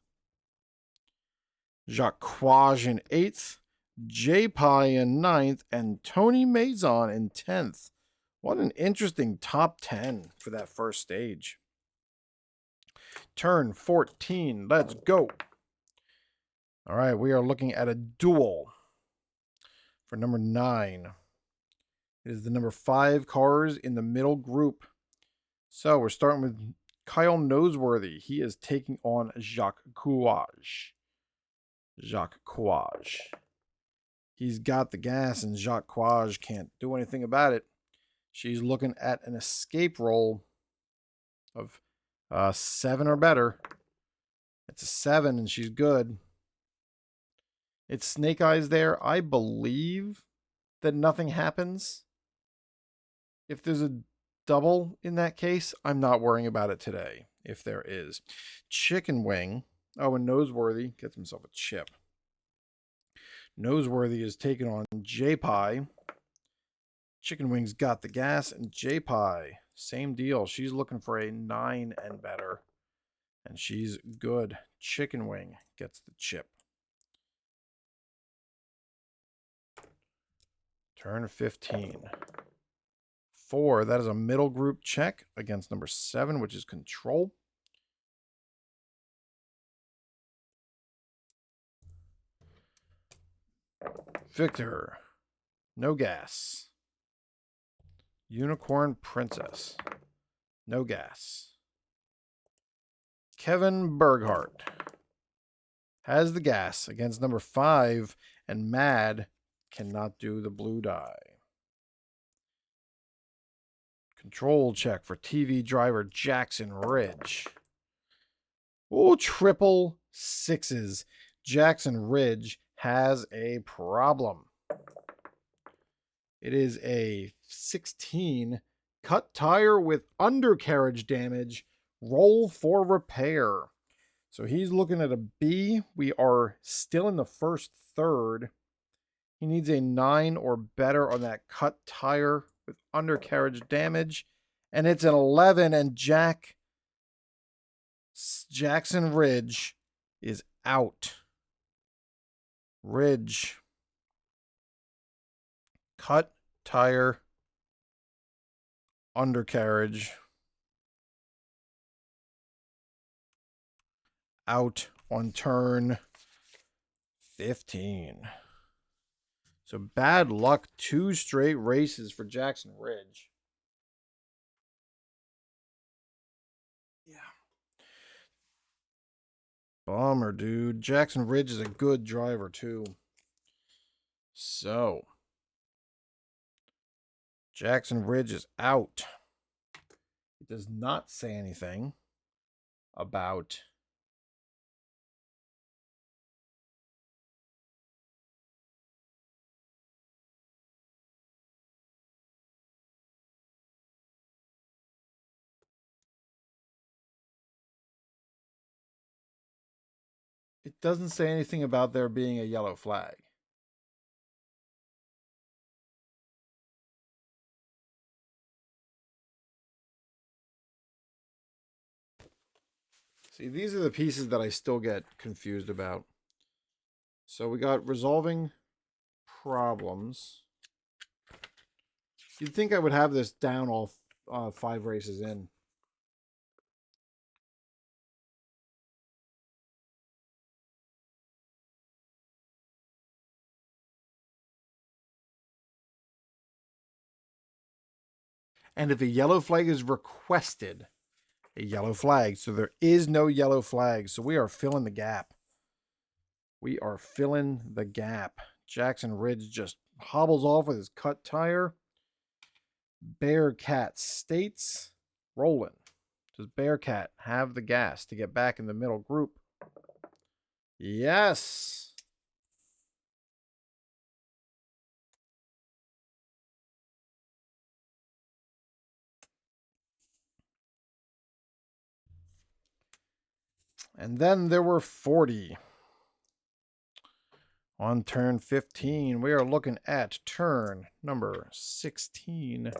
Jacquage in eighth. J-Pie in ninth. And Tony Mazon in 10th. What an interesting top 10 for that first stage. Turn 14. Let's go. All right, we are looking at a duel for number 9. It is the number 5 cars in the middle group. So we're starting with Kyle Noseworthy. He is taking on Jacques Couage. He's got the gas, and Jacques Couage can't do anything about it. She's looking at an escape roll of 7 or better. It's a 7, and she's good. It's Snake Eyes there. I believe that nothing happens. If there's a double in that case, I'm not worrying about it today, if there is. Chicken Wing. Oh, and Noseworthy gets himself a chip. Noseworthy is taking on J-Pie. Chicken Wing's got the gas, and J-Pie, same deal. She's looking for a 9 and better, and she's good. Chicken Wing gets the chip. Turn 15. 4, that is a middle group check against number 7, which is Control. Victor, no gas. Unicorn Princess, no gas. Kevin Berghardt has the gas against number 5, and Mad cannot do the blue die. Control check for TV driver Jackson Ridge. Oh, triple 6s. Jackson Ridge has a problem. It is a 16 cut tire with undercarriage damage. Roll for repair. So he's looking at a B. We are still in the first third. He needs a 9 or better on that cut tire with undercarriage damage. And it's an 11, and Jackson Ridge is out. Ridge. Cut tire. Undercarriage. Out on turn 15. So bad luck, 2 straight races for Jackson Ridge. Yeah. Bummer, dude. Jackson Ridge is a good driver, too. So, Jackson Ridge is out. It does not say anything about there being a yellow flag. See, these are the pieces that I still get confused about. So we got resolving problems. You'd think I would have this down all 5 races in. And if a yellow flag is requested, a yellow flag. So there is no yellow flag. So we are filling the gap. We are filling the gap. Jackson Ridge just hobbles off with his cut tire. Bearcat States rolling. Does Bearcat have the gas to get back in the middle group? Yes. And then there were 40. On turn 15, we are looking at turn number 16.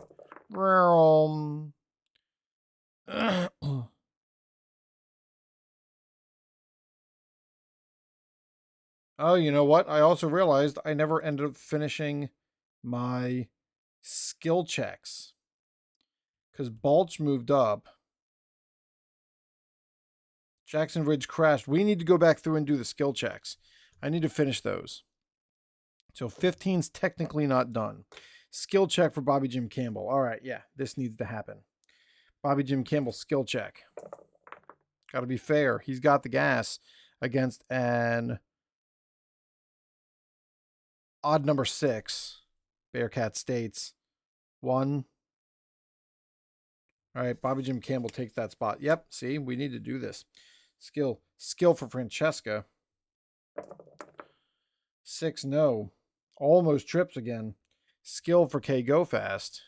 Oh, you know what? I also realized I never ended up finishing my skill checks. Because Balch moved up. Jackson Ridge crashed. We need to go back through and do the skill checks. I need to finish those. So 15's technically not done. Skill check for Bobby Jim Campbell. All right, yeah, this needs to happen. Bobby Jim Campbell skill check. Got to be fair. He's got the gas against an odd number 6. Bearcat States. 1. All right, Bobby Jim Campbell takes that spot. Yep, see, we need to do this. Skill for Francesca. 6, no. Almost trips again. Skill for K Go Fast.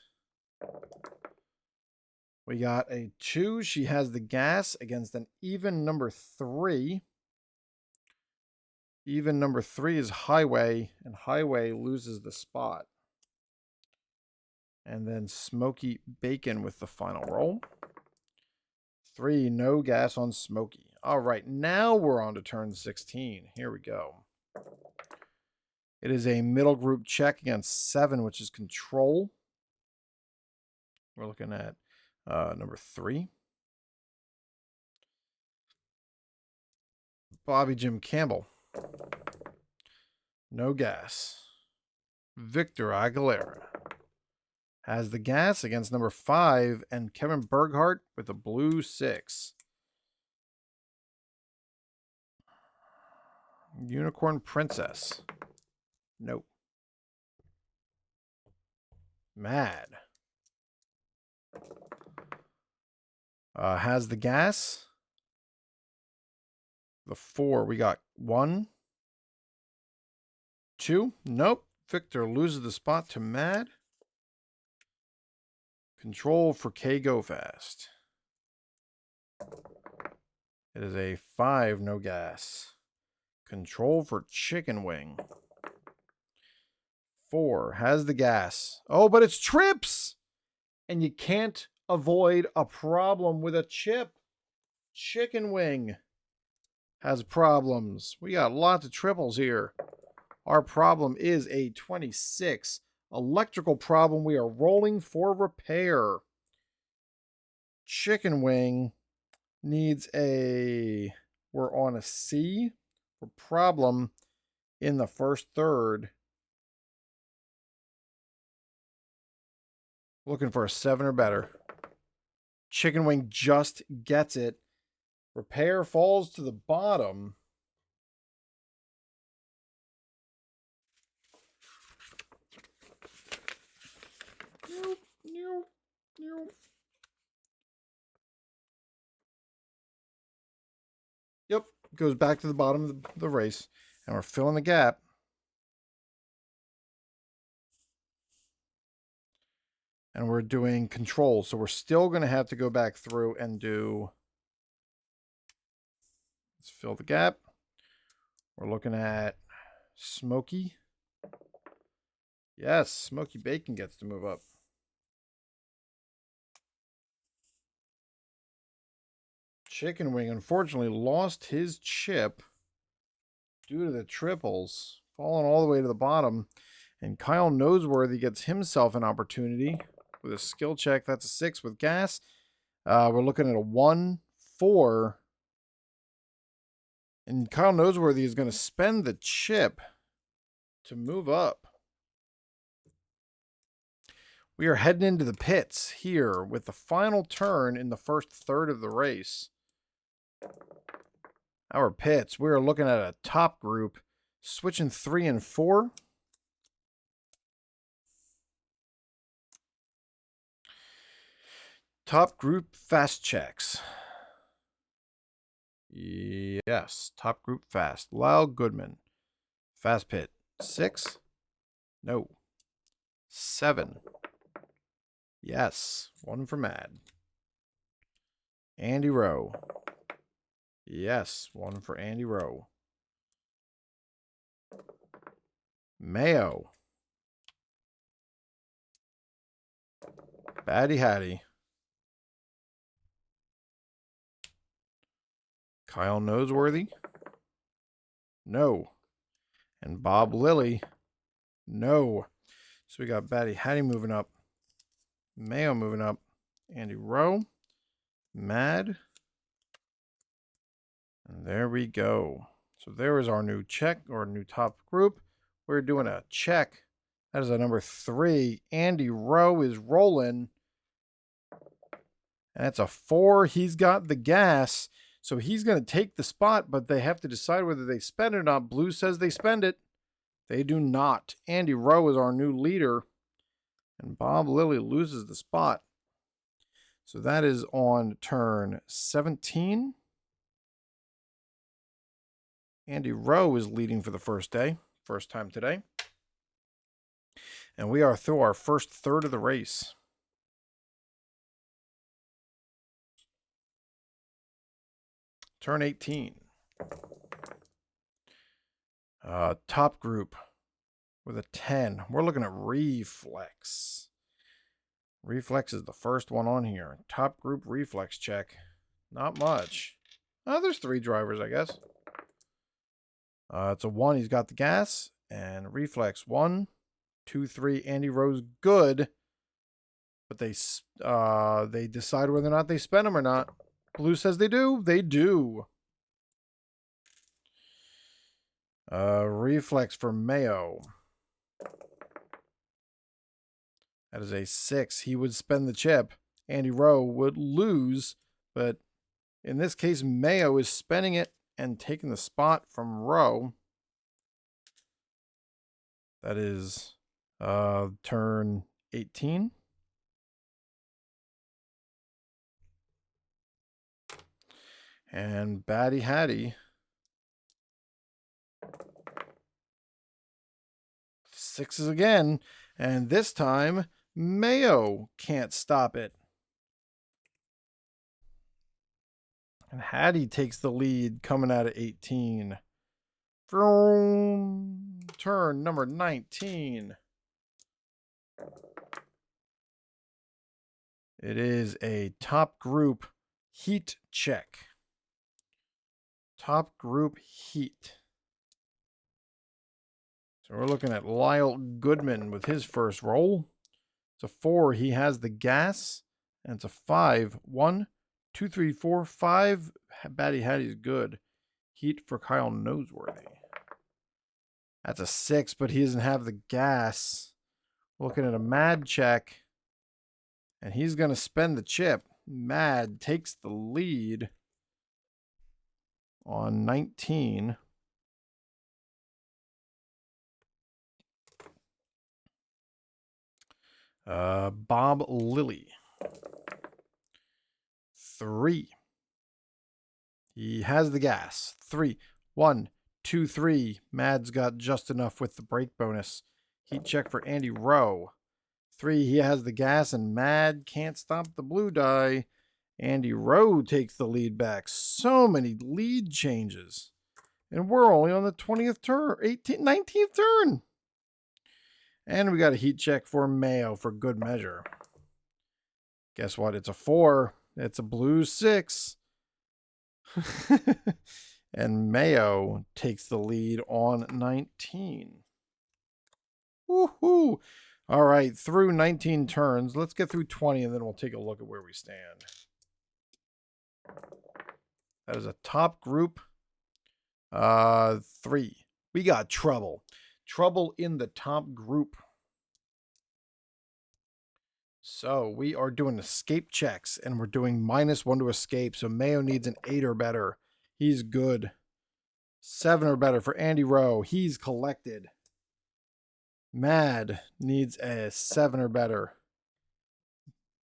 We got a 2. She has the gas against an even number 3. Even number 3 is Highway, and Highway loses the spot. And then Smoky Bacon with the final roll. 3, no gas on Smoky. All right, now we're on to turn 16. Here we go. It is a middle group check against 7, which is Control. We're looking at number 3. Bobby Jim Campbell. No gas. Victor Aguilera has the gas against number 5, and Kevin Berghardt with a blue 6. Unicorn Princess. Nope. Mad. Has the gas. The 4. We got 1. 2. Nope. Victor loses the spot to Mad. Control for K Go Fast. It is a 5, no gas. Control for Chicken Wing. 4 has the gas. Oh, but it's trips! And you can't avoid a problem with a chip. Chicken Wing has problems. We got lots of triples here. Our problem is a 26. Electrical problem. We are rolling for repair. Chicken Wing needs a... We're on a C for problem in the first third. Looking for a 7 or better. Chicken Wing just gets it. Repair falls to the bottom. Yep, goes back to the bottom of the race. And we're filling the gap. And we're doing control. So we're still going to have to go back through and do... Let's fill the gap. We're looking at Smoky. Yes, Smoky Bacon gets to move up. Chicken Wing unfortunately lost his chip due to the triples, falling all the way to the bottom. And Kyle Noseworthy gets himself an opportunity with a skill check. That's a 6 with gas. We're looking at a 1, 4. And Kyle Noseworthy is going to spend the chip to move up. We are heading into the pits here with the final turn in the first third of the race. Our pits, we are looking at a top group, switching 3 and 4. Top group fast checks. Yes, top group fast. Lyle Goodman. Fast pit. 6. No. 7. Yes. 1 for Mad. Andy Rowe. Yes, 1 for Andy Rowe. Mayo. Batty Hattie. Kyle Noseworthy. No. And Bob Lilly. No. So we got Batty Hattie moving up. Mayo moving up. Andy Rowe. Mad. And there we go. So there is our new check, or new top group. We're doing a check. That is a number 3. Andy Rowe is rolling. And that's a 4. He's got the gas. So he's going to take the spot, but they have to decide whether they spend it or not. Blue says they spend it. They do not. Andy Rowe is our new leader. And Bob Lilly loses the spot. So that is on turn 17. Andy Rowe is leading for the first time today. And we are through our first third of the race. Turn 18. Top group with a 10. We're looking at Reflex. Reflex is the first one on here. Top group reflex check. Not much. There's 3 drivers, I guess. It's a 1. He's got the gas. And reflex 1, 2, 3. Andy Rowe's good. But they decide whether or not they spend them or not. Blue says they do. They do. Reflex for Mayo. That is a 6. He would spend the chip. Andy Rowe would lose. But in this case, Mayo is spending it and taking the spot from Rowe. That is turn 18. And Batty Hattie. 6s again. And this time, Mayo can't stop it. And Hattie takes the lead coming out of 18. From turn number 19. It is a top group heat check. Top group heat. So we're looking at Lyle Goodman with his first roll. It's a 4. He has the gas. And it's a 5. 1, 2, 3, 4, 5. Batty Hattie's good. Heat for Kyle Noseworthy. That's a 6, but he doesn't have the gas. We're looking at a Mad check. And he's going to spend the chip. Mad takes the lead on 19. Bob Lilly. 3. He has the gas. 3. 1, 2, 3. Mad's got just enough with the brake bonus. Heat check for Andy Rowe. 3. He has the gas, and Mad can't stop the blue die. Andy Rowe takes the lead back. So many lead changes. And we're only on the 20th turn, 19th turn. And we got a heat check for Mayo for good measure. Guess what? It's a 4. It's a blue 6. And Mayo takes the lead on 19. Woohoo! All right, through 19 turns. Let's get through 20, and then we'll take a look at where we stand. That is a top group. 3. We got trouble. Trouble in the top group. So we are doing escape checks, and we're doing -1 to escape. So Mayo needs an 8 or better. He's good. 7 or better for Andy Rowe. He's collected. Mad needs a 7 or better.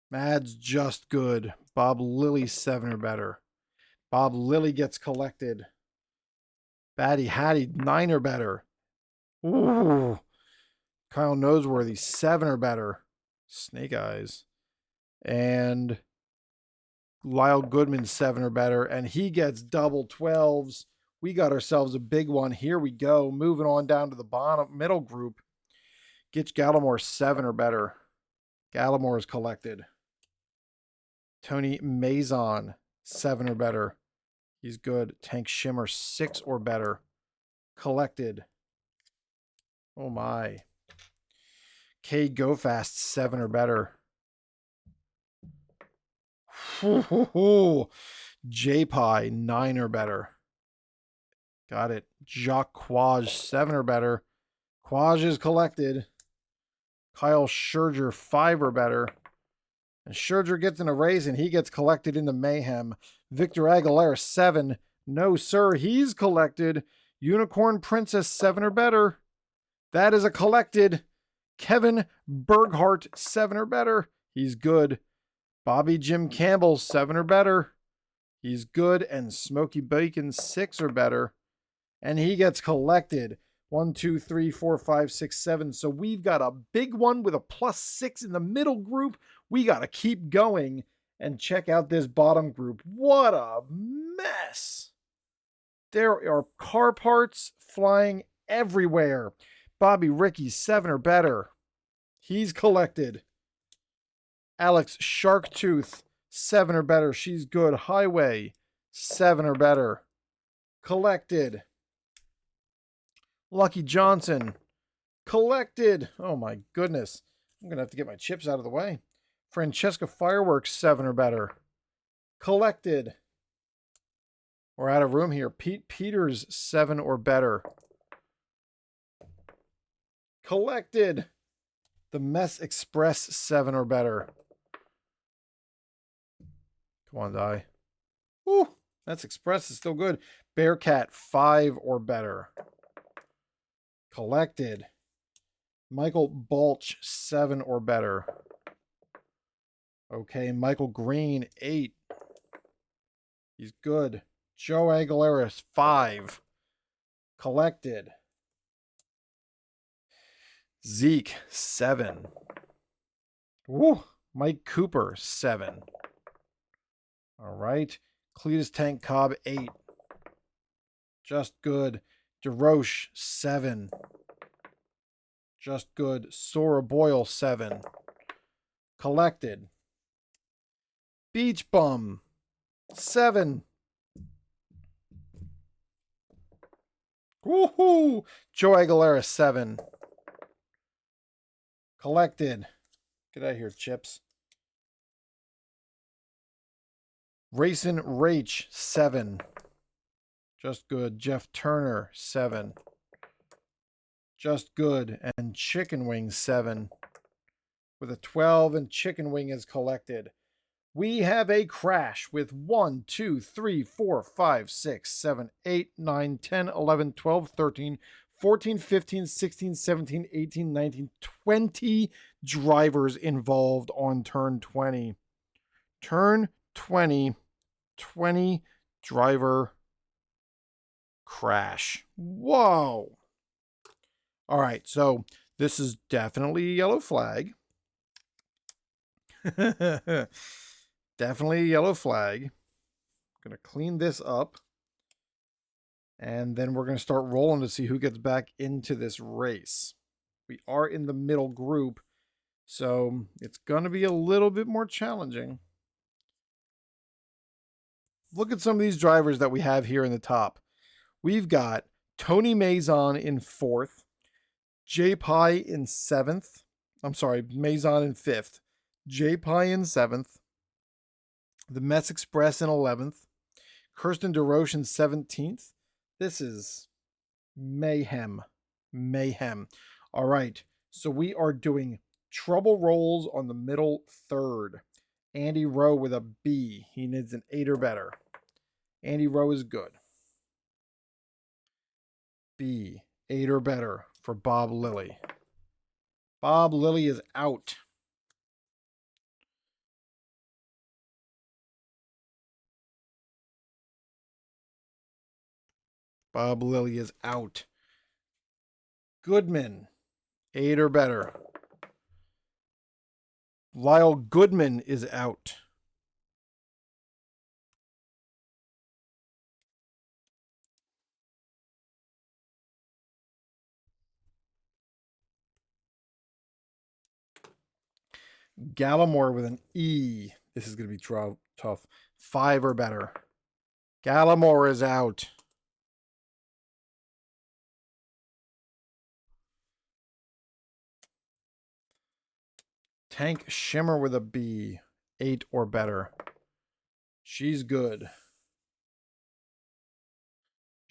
Mad's just good. Bob Lilly 7 or better. Bob Lilly gets collected. Batty Hattie 9 or better. Ooh. Kyle Noseworthy 7 or better. Snake Eyes. And Lyle Goodman, 7 or better, and he gets double 12s. We got ourselves a big one. Here we go. Moving on down to the bottom middle group. Gitch Gallimore, 7 or better. Gallimore is collected. Tony Mazon, 7 or better. He's good. Tank Shimmer, 6 or better. Collected. Oh my. K Go Fast, 7 or better. J-Pie, 9 or better. Got it. Jacques Quaj, 7 or better. Quaj is collected. Kyle Scherger, 5 or better. And Scherger gets in a race and he gets collected in the Mayhem. Victor Aguilera, 7. No, sir. He's collected. Unicorn Princess, 7 or better. That is a collected. Kevin Berghardt, 7 or better. He's good. Bobby Jim Campbell, 7 or better. He's good. And Smokey Bacon, 6 or better. And he gets collected. 1, 2, 3, 4, 5, 6, 7. So we've got a big one with a +6 in the middle group. We got to keep going and check out this bottom group. What a mess. There are car parts flying everywhere. Bobby Ricky, 7 or better. He's collected. Alex Sharktooth, 7 or better. She's good. Highway, 7 or better. Collected. Lucky Johnson, collected. Oh my goodness. I'm going to have to get my chips out of the way. Francesca Fireworks, 7 or better. Collected. We're out of room here. Pete Peters, 7 or better. Collected. The Mess Express, 7 or better. Come on, die. Ooh, Mess Express is still good. Bearcat, 5 or better. Collected. Michael Balch, 7 or better. Okay, Michael Green, 8. He's good. Joe Aguilera, 5. Collected. Zeke, 7. Woo! Mike Cooper, 7. All right. Cletus Tank Cobb, 8. Just good. DeRoche, 7. Just good. Sora Boyle, 7. Collected. Beach Bum, 7. Woohoo! Joe Aguilera, 7. Collected. Get out of here, chips. Racin Rach, 7. Just good. Jeff Turner, 7. Just good. And Chicken Wing, 7. With a 12 and Chicken Wing is collected. We have a crash with 1, 2, 3, 4, 5, 6, 7, 8, 9, 10, 11, 12, 13, 14, 15, 16, 17, 18, 19, 20 drivers involved on turn 20. Turn 20, 20 driver crash. Whoa. All right, so this is definitely a yellow flag. Definitely a yellow flag. I'm going to clean this up. And then we're going to start rolling to see who gets back into this race. We are in the middle group, so it's going to be a little bit more challenging. Look at some of these drivers that we have here in the top. We've got Tony Mazon in 4th, J-Pie in 7th. I'm sorry, Mazon in 5th, J-Pie in 7th, the Mets Express in 11th, Kirsten DeRoche in 17th. This is mayhem. Mayhem. All right, so we are doing trouble rolls on the middle third. Andy Rowe with a B. He needs an 8 or better. Andy Rowe is good. B, 8 or better for Bob Lilly. Bob Lilly is out. Bob Lilly is out. Goodman, 8 or better. Lyle Goodman is out. Gallimore with an E. This is going to be tough. 5 or better. Gallimore is out. Tank Shimmer with a B. 8 or better. She's good.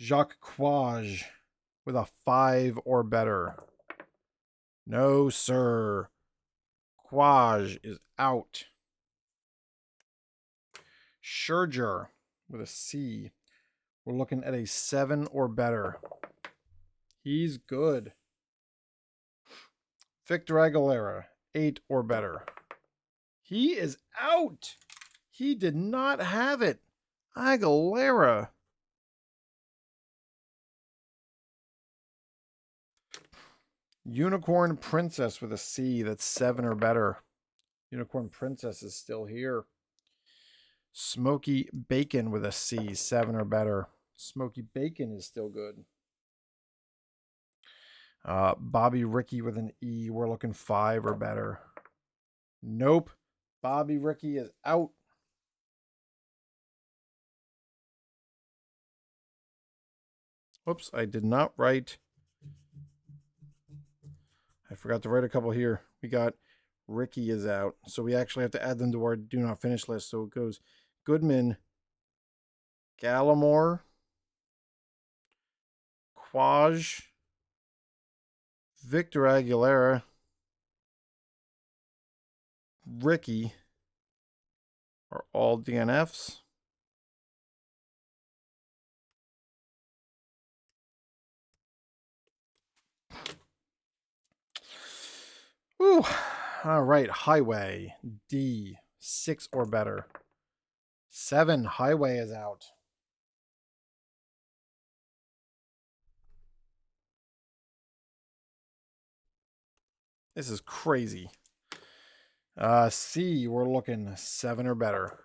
Jacques Quage with a 5 or better. No, sir. Quage is out. Scherger with a C. We're looking at a 7 or better. He's good. Victor Aguilera, 8 or better. He is out. He did not have it. Aguilera. Unicorn Princess with a C. That's 7 or better. Unicorn Princess is still here. Smoky Bacon with a C. 7 or better. Smoky Bacon is still good. Bobby Ricky with an E. We're looking 5 or better. Nope. Bobby Ricky is out. Oops, I did not write. I forgot to write a couple here. We got Ricky is out. So we actually have to add them to our do not finish list. So it goes Goodman, Gallimore, Quage, Victor Aguilera, Ricky are all DNFs. Ooh. All right, Highway, D, 6 or better. 7, Highway is out. This is crazy. C, we're looking 7 or better.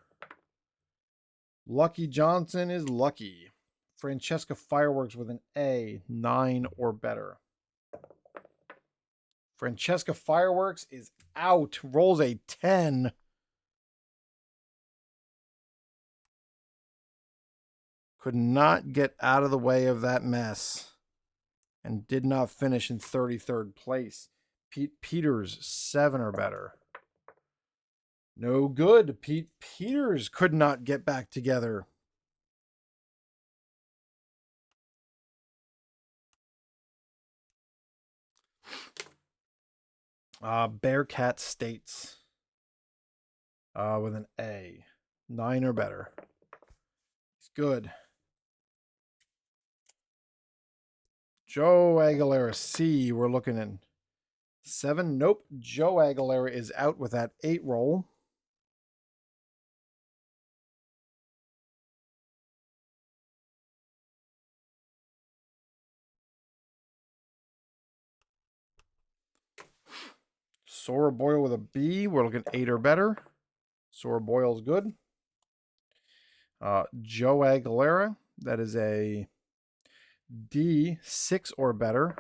Lucky Johnson is lucky. Francesca Fireworks with an A, 9 or better. Francesca Fireworks is out. Rolls a 10. Could not get out of the way of that mess. And did not finish in 33rd place. Pete Peters, 7 or better. No good. Pete Peters could not get back together. Bearcat States with an A. 9 or better. It's good. Joe Aguilera C. We're looking at 7. Nope. Joe Aguilera is out with that 8 roll. Sora Boyle with a B. We're looking at 8 or better. Sora Boyle's good. Joe Aguilera. That is a D, 6 or better.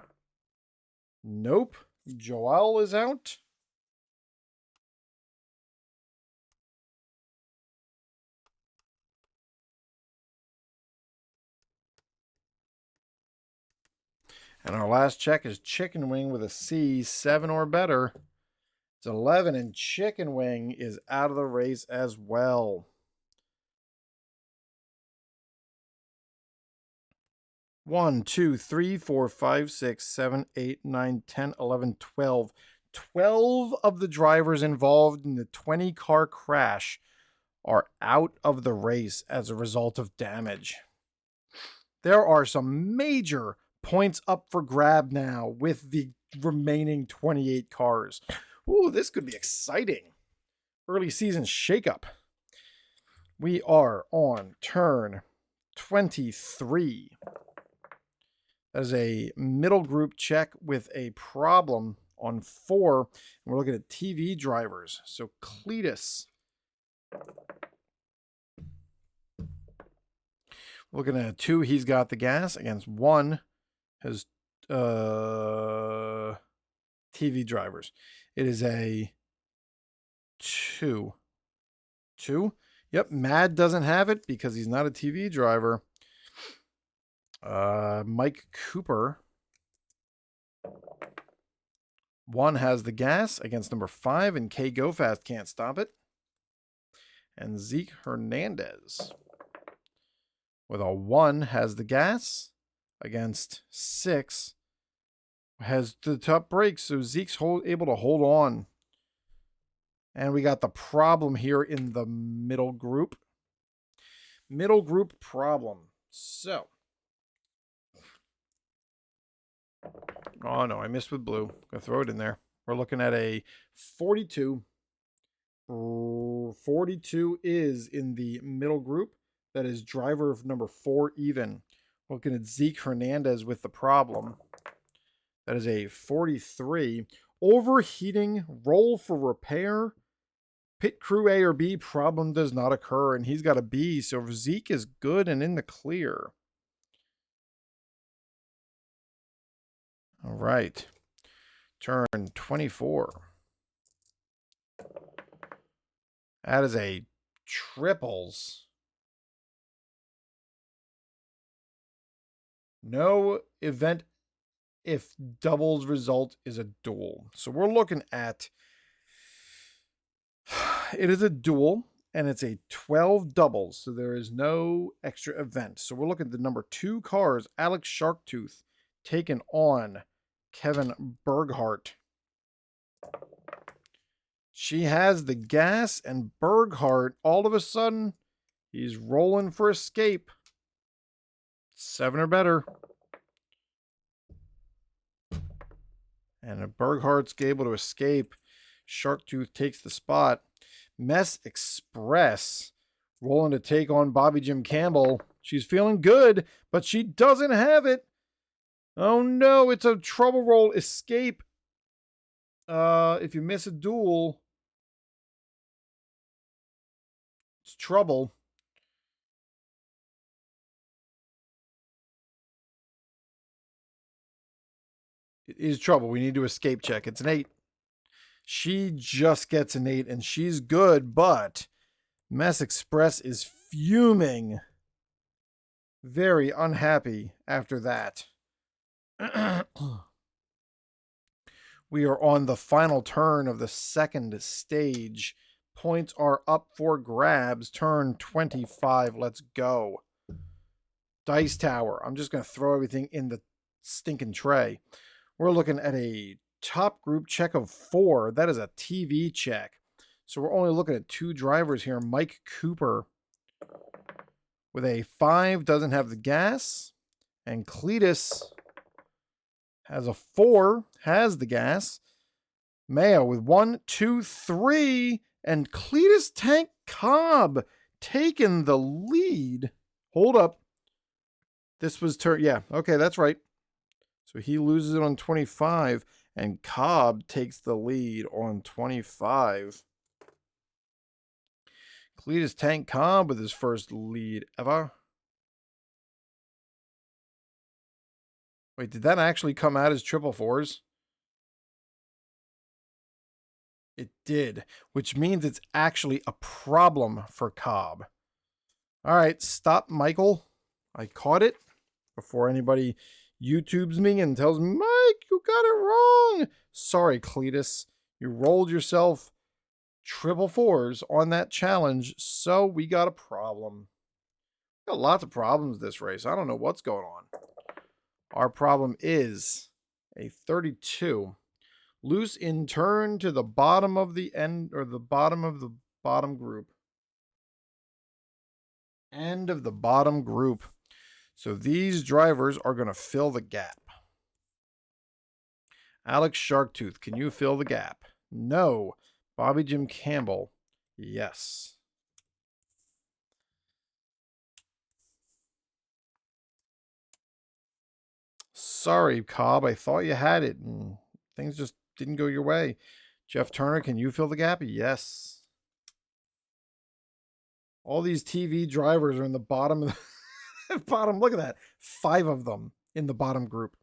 Nope. Joel is out. And our last check is Chicken Wing with a C, 7 or better. It's 11, and Chicken Wing is out of the race as well. 1, 2, 3, 4, 5, 6, 7, 8, 9, 10, 11, 12. 12 of the drivers involved in the 20-car crash are out of the race as a result of damage. There are some major points up for grab now with the remaining 28 cars. Ooh, this could be exciting. Early season shakeup. We are on turn 23. That is a middle group check with a problem on 4. And we're looking at TV drivers. So Cletus. Looking at 2, he's got the gas. Against 1 has TV drivers. It is a 2. 2? Yep, Mad doesn't have it because he's not a TV driver. Mike Cooper. 1 has the gas against number 5, and K Go Fast can't stop it. And Zeke Hernandez with a 1 has the gas against 6. Has the top break, so Zeke's able to hold on. And we got the problem here in the middle group. Middle group problem. So. Oh, no, I missed with blue. Gonna throw it in there. We're looking at a 42. 42 is in the middle group. That is driver of number 4 even. Looking at Zeke Hernandez with the problem. That is a 43. Overheating, roll for repair. Pit crew A or B, problem does not occur. And he's got a B, so Zeke is good and in the clear. All right. Turn 24. That is a triples. No event if doubles result is a duel. So we're looking at, it is a duel and it's a 12 doubles. So there is no extra event. So we're looking at the number 2 cars, Alex Sharktooth, taken on Kevin Berghardt. She has the gas, and Berghardt, all of a sudden, he's rolling for escape. 7 or better. And Berghardt's able to escape. Sharktooth takes the spot. Mess Express rolling to take on Bobby Jim Campbell. She's feeling good, but she doesn't have it. Oh no, it's a trouble roll escape. If you miss a duel, it's trouble. It is trouble. We need to escape check. It's an 8. She just gets an 8 and she's good, but Mess Express is fuming. Very unhappy after that. We are on the final turn of the second stage. Points are up for grabs. Turn 25. Let's go. Dice Tower. I'm just going to throw everything in the stinking tray. We're looking at a top group check of 4. That is a TV check. So we're only looking at 2 drivers here. Mike Cooper with a 5 doesn't have the gas. And Cletus has a 4, has the gas. Mayo with 1, 2, 3. And Cletus Tank Cobb taking the lead. Hold up. This was turn. Yeah, okay, that's right. So he loses it on 25, and Cobb takes the lead on 25. Cletus Tank Cobb with his first lead ever. Wait, did that actually come out as triple 4s? It did, which means it's actually a problem for Cobb. All right, stop, Michael. I caught it before anybody YouTubes me and tells me, Mike, you got it wrong. Sorry, Cletus. You rolled yourself triple 4s on that challenge, so we got a problem. Got lots of problems this race. I don't know what's going on. Our problem is a 32. Loose in turn to the bottom of the end, or the bottom of the bottom group. End of the bottom group. So these drivers are going to fill the gap. Alex Sharktooth, can you fill the gap? No. Bobby Jim Campbell, yes. Sorry, Cobb. I thought you had it, and things just didn't go your way. Jeff Turner, can you fill the gap? Yes. All these TV drivers are in the bottom of the bottom. Look at that. 5 of them in the bottom group.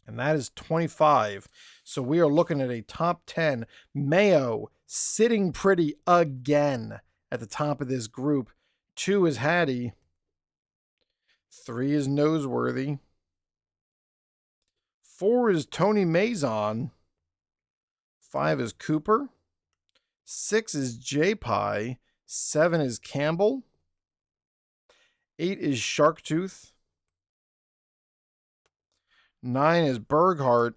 And that is 25. So we are looking at a top 10. Mayo sitting pretty again at the top of this group. 2 is Hattie. 3 is Noseworthy. 4 is Tony Mazon. 5 is Cooper. 6 is J-Pie. 7 is Campbell. 8 is Sharktooth. 9 is Berghart.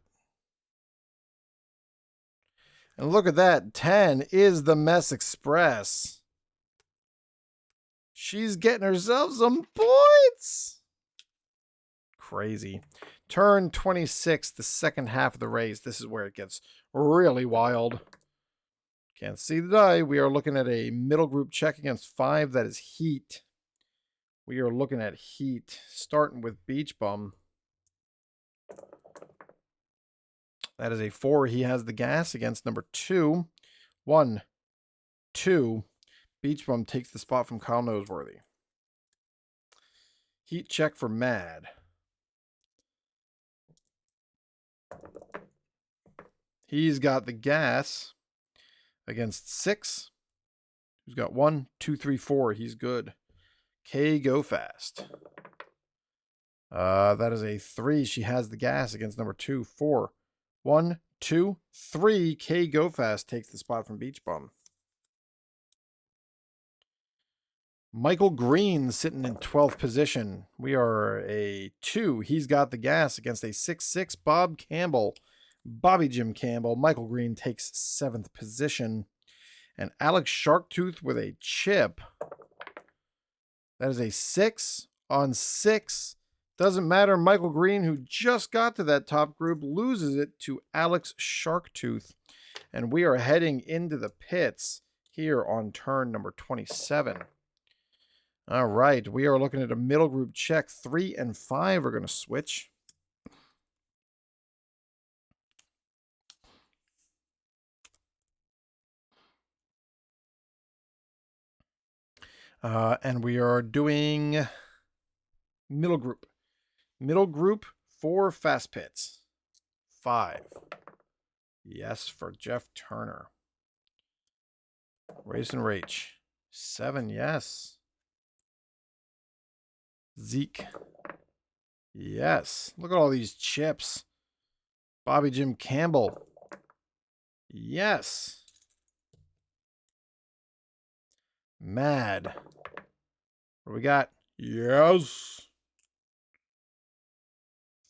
And look at that. 10 is the Mess Express. She's getting herself some points. Crazy. Turn 26, the second half of the race. This is where it gets really wild. Can't see the die. We are looking at a middle group check against 5. That is Heat. We are looking at Heat, starting with Beach Bum. That is a 4. He has the gas against number 2. 1, 2. Beach Bum takes the spot from Kyle Noseworthy. Heat check for Mad. He's got the gas against 6. Who's got 1, 2, 3, 4. He's good. K Go Fast. That is a 3. She has the gas against number 2, 4. 1, 2, 3. K Go Fast takes the spot from Beach Bum. Michael Green sitting in 12th position. We are a 2. He's got the gas against a 6-6 Bob Campbell. Bobby Jim Campbell. Michael Green takes 7th position. And Alex Sharktooth with a chip. That is a 6 on 6. Doesn't matter. Michael Green, who just got to that top group, loses it to Alex Sharktooth. And we are heading into the pits here on turn number 27. All right, we are looking at a middle group check. 3 and 5 are going to switch. And we are doing middle group. Middle group for fast pits. 5. Yes, for Jeff Turner. Racin Rach. 7, yes. Zeke. Yes. Look at all these chips. Bobby Jim Campbell. Yes. Mad. What do we got? Yes.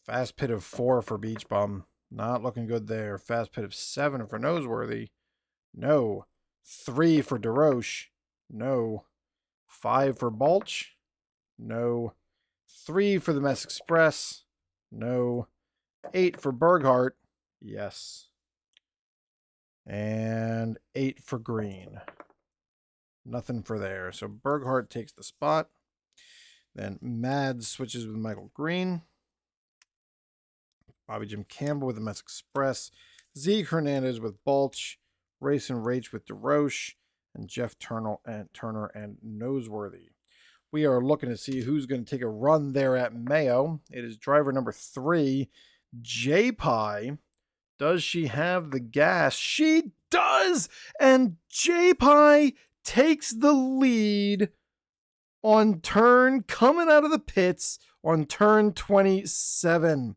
Fast pit of 4 for Beach Bum. Not looking good there. Fast pit of 7 for Noseworthy. No. 3 for DeRoche. No. 5 for Balch. No. 3 for the Mess Express. No. 8 for Berghart. Yes. And 8 for Green. Nothing for there. So Berghart takes the spot. Then Mad switches with Michael Green. Bobby Jim Campbell with the Mess Express. Zeke Hernandez with Balch. Racin Rach with DeRoche. And Jeff Turner and Noseworthy. We are looking to see who's going to take a run there at Mayo. It is driver number 3, J-Pie. Does she have the gas? She does! And J-Pie takes the lead on coming out of the pits on turn 27.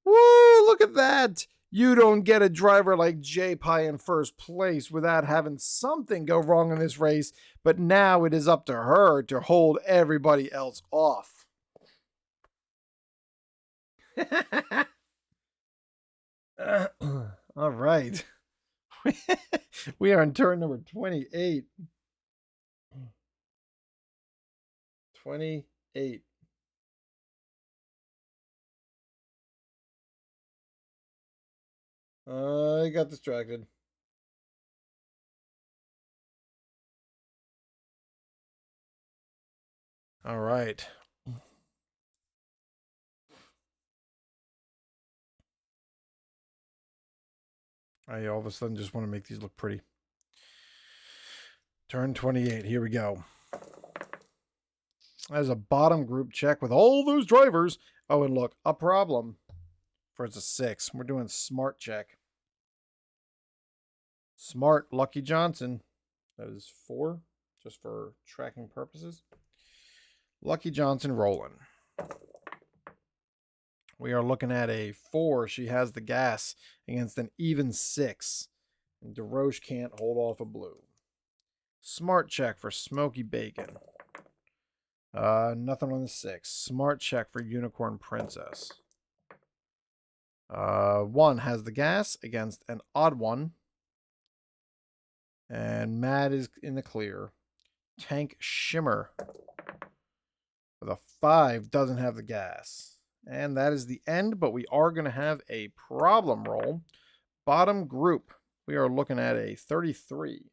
Woo, look at that. You don't get a driver like J-Pie in first place without having something go wrong in this race, but now it is up to her to hold everybody else off. All right. We are on turn number 28. 28. I got distracted. All right. I all of a sudden just want to make these look pretty. Turn 28. Here we go. As a bottom group check with all those drivers. Oh, and look, a problem. for it's a 6. We're doing smart check. Smart Lucky Johnson. That is 4, just for tracking purposes. Lucky Johnson rolling. We are looking at a 4. She has the gas against an even 6. And DeRoche can't hold off a blue. Smart check for Smoky Bacon. Nothing on the 6. Smart check for Unicorn Princess. 1 has the gas against an odd 1. And Mad is in the clear. Tank Shimmer with a 5 doesn't have the gas. And that is the end, but we are going to have a problem roll. Bottom group, we are looking at a 33.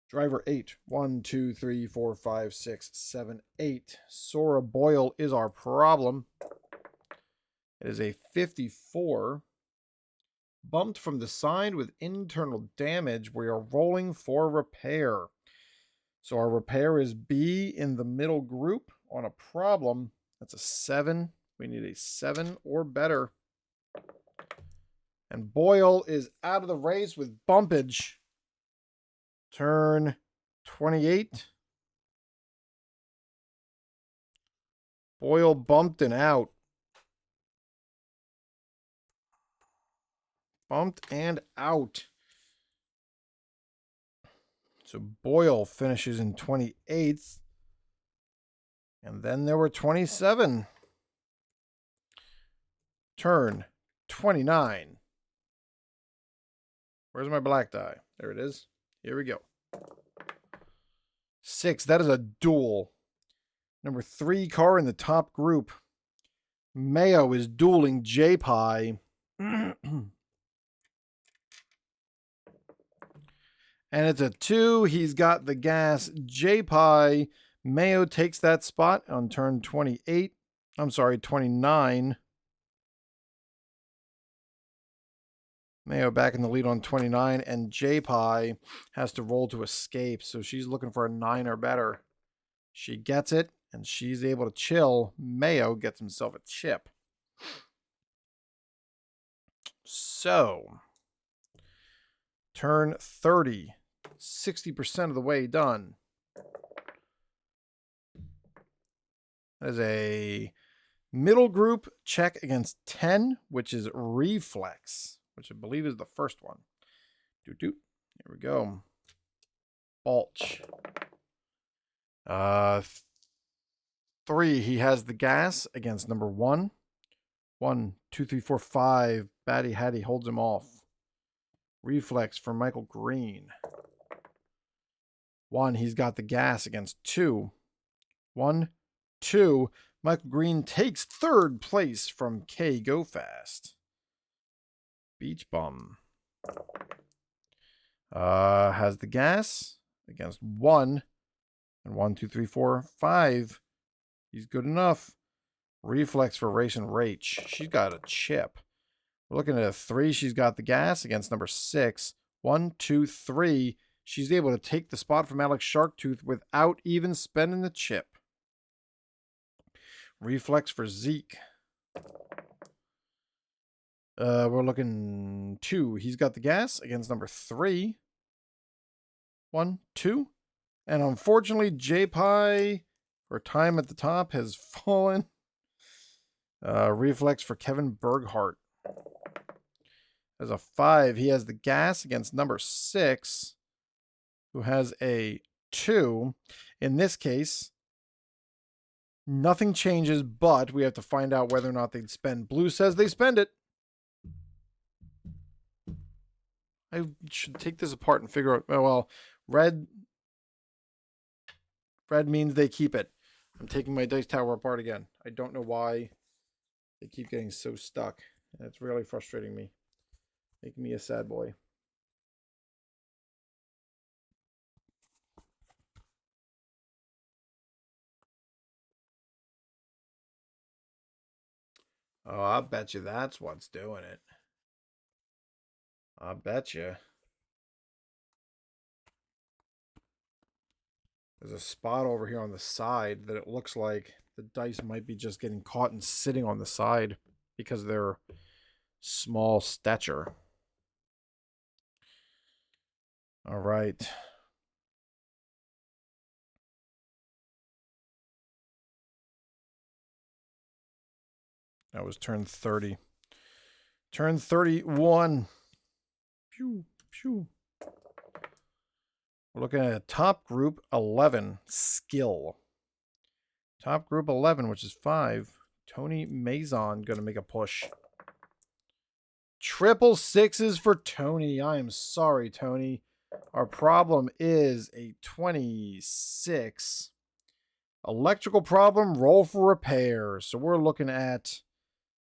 Driver 8. 1, 2, 3, 4, 5, 6, 7, 8. Sora Boyle is our problem. It is a 54. Bumped from the side with internal damage. We are rolling for repair. So our repair is B in the middle group on a problem. That's a 7. We need a 7 or better. And Boyle is out of the race with bumpage. Turn 28. Boyle bumped and out. Bumped and out. So Boyle finishes in 28th. And then there were 27. Turn 29. Where's my black die? There it is. Here we go. 6. That is a duel. Number 3 car in the top group. Mayo is dueling J-Pie. And it's a 2. He's got the gas. J-Pie. Mayo takes that spot on turn 28. I'm sorry, 29. Mayo back in the lead on 29. And J-Pie has to roll to escape. So she's looking for a 9 or better. She gets it. And she's able to chill. Mayo gets himself a chip. So, turn 30. 60% of the way done. That is a middle group check against 10, which is reflex, which I believe is the first one. Doot doot. Here we go. Balch. 3, he has the gas against number 1. 1, 2, 3, 4, 5. Batty Hattie holds him off. Reflex for Michael Green. 1, he's got the gas against 2. 1, 2. Michael Green takes 3rd place from K Go Fast. Beach Bum. Has the gas against 1. And 1, 2, 3, 4, 5. He's good enough. Reflex for Racin Rach. She's got a chip. We're looking at a 3. She's got the gas against number 6. 1, 2, 3. She's able to take the spot from Alex Sharktooth without even spending the chip. Reflex for Zeke. We're looking 2. He's got the gas against number 3. 1, 2. And unfortunately, J-Pie, for time at the top, has fallen. Reflex for Kevin Berghardt. As a 5, he has the gas against number 6, who has a 2. In this case, nothing changes, but we have to find out whether or not they'd spend. Blue says they spend it. I should take this apart and figure out. Oh, well, red means they keep it. I'm taking my dice tower apart again. I don't know why they keep getting so stuck. It's really frustrating me. Making me a sad boy. Oh, I bet you that's what's doing it. I bet you. There's a spot over here on the side that it looks like the dice might be just getting caught and sitting on the side. because of their small stature. All right. That was turn 30. Turn 31. Pew, pew. We're looking at a top group 11, skill. Top group 11, which is 5. Tony Mazon going to make a push. Triple sixes for Tony. I am sorry, Tony. Our problem is a 26. Electrical problem, roll for repair. So we're looking at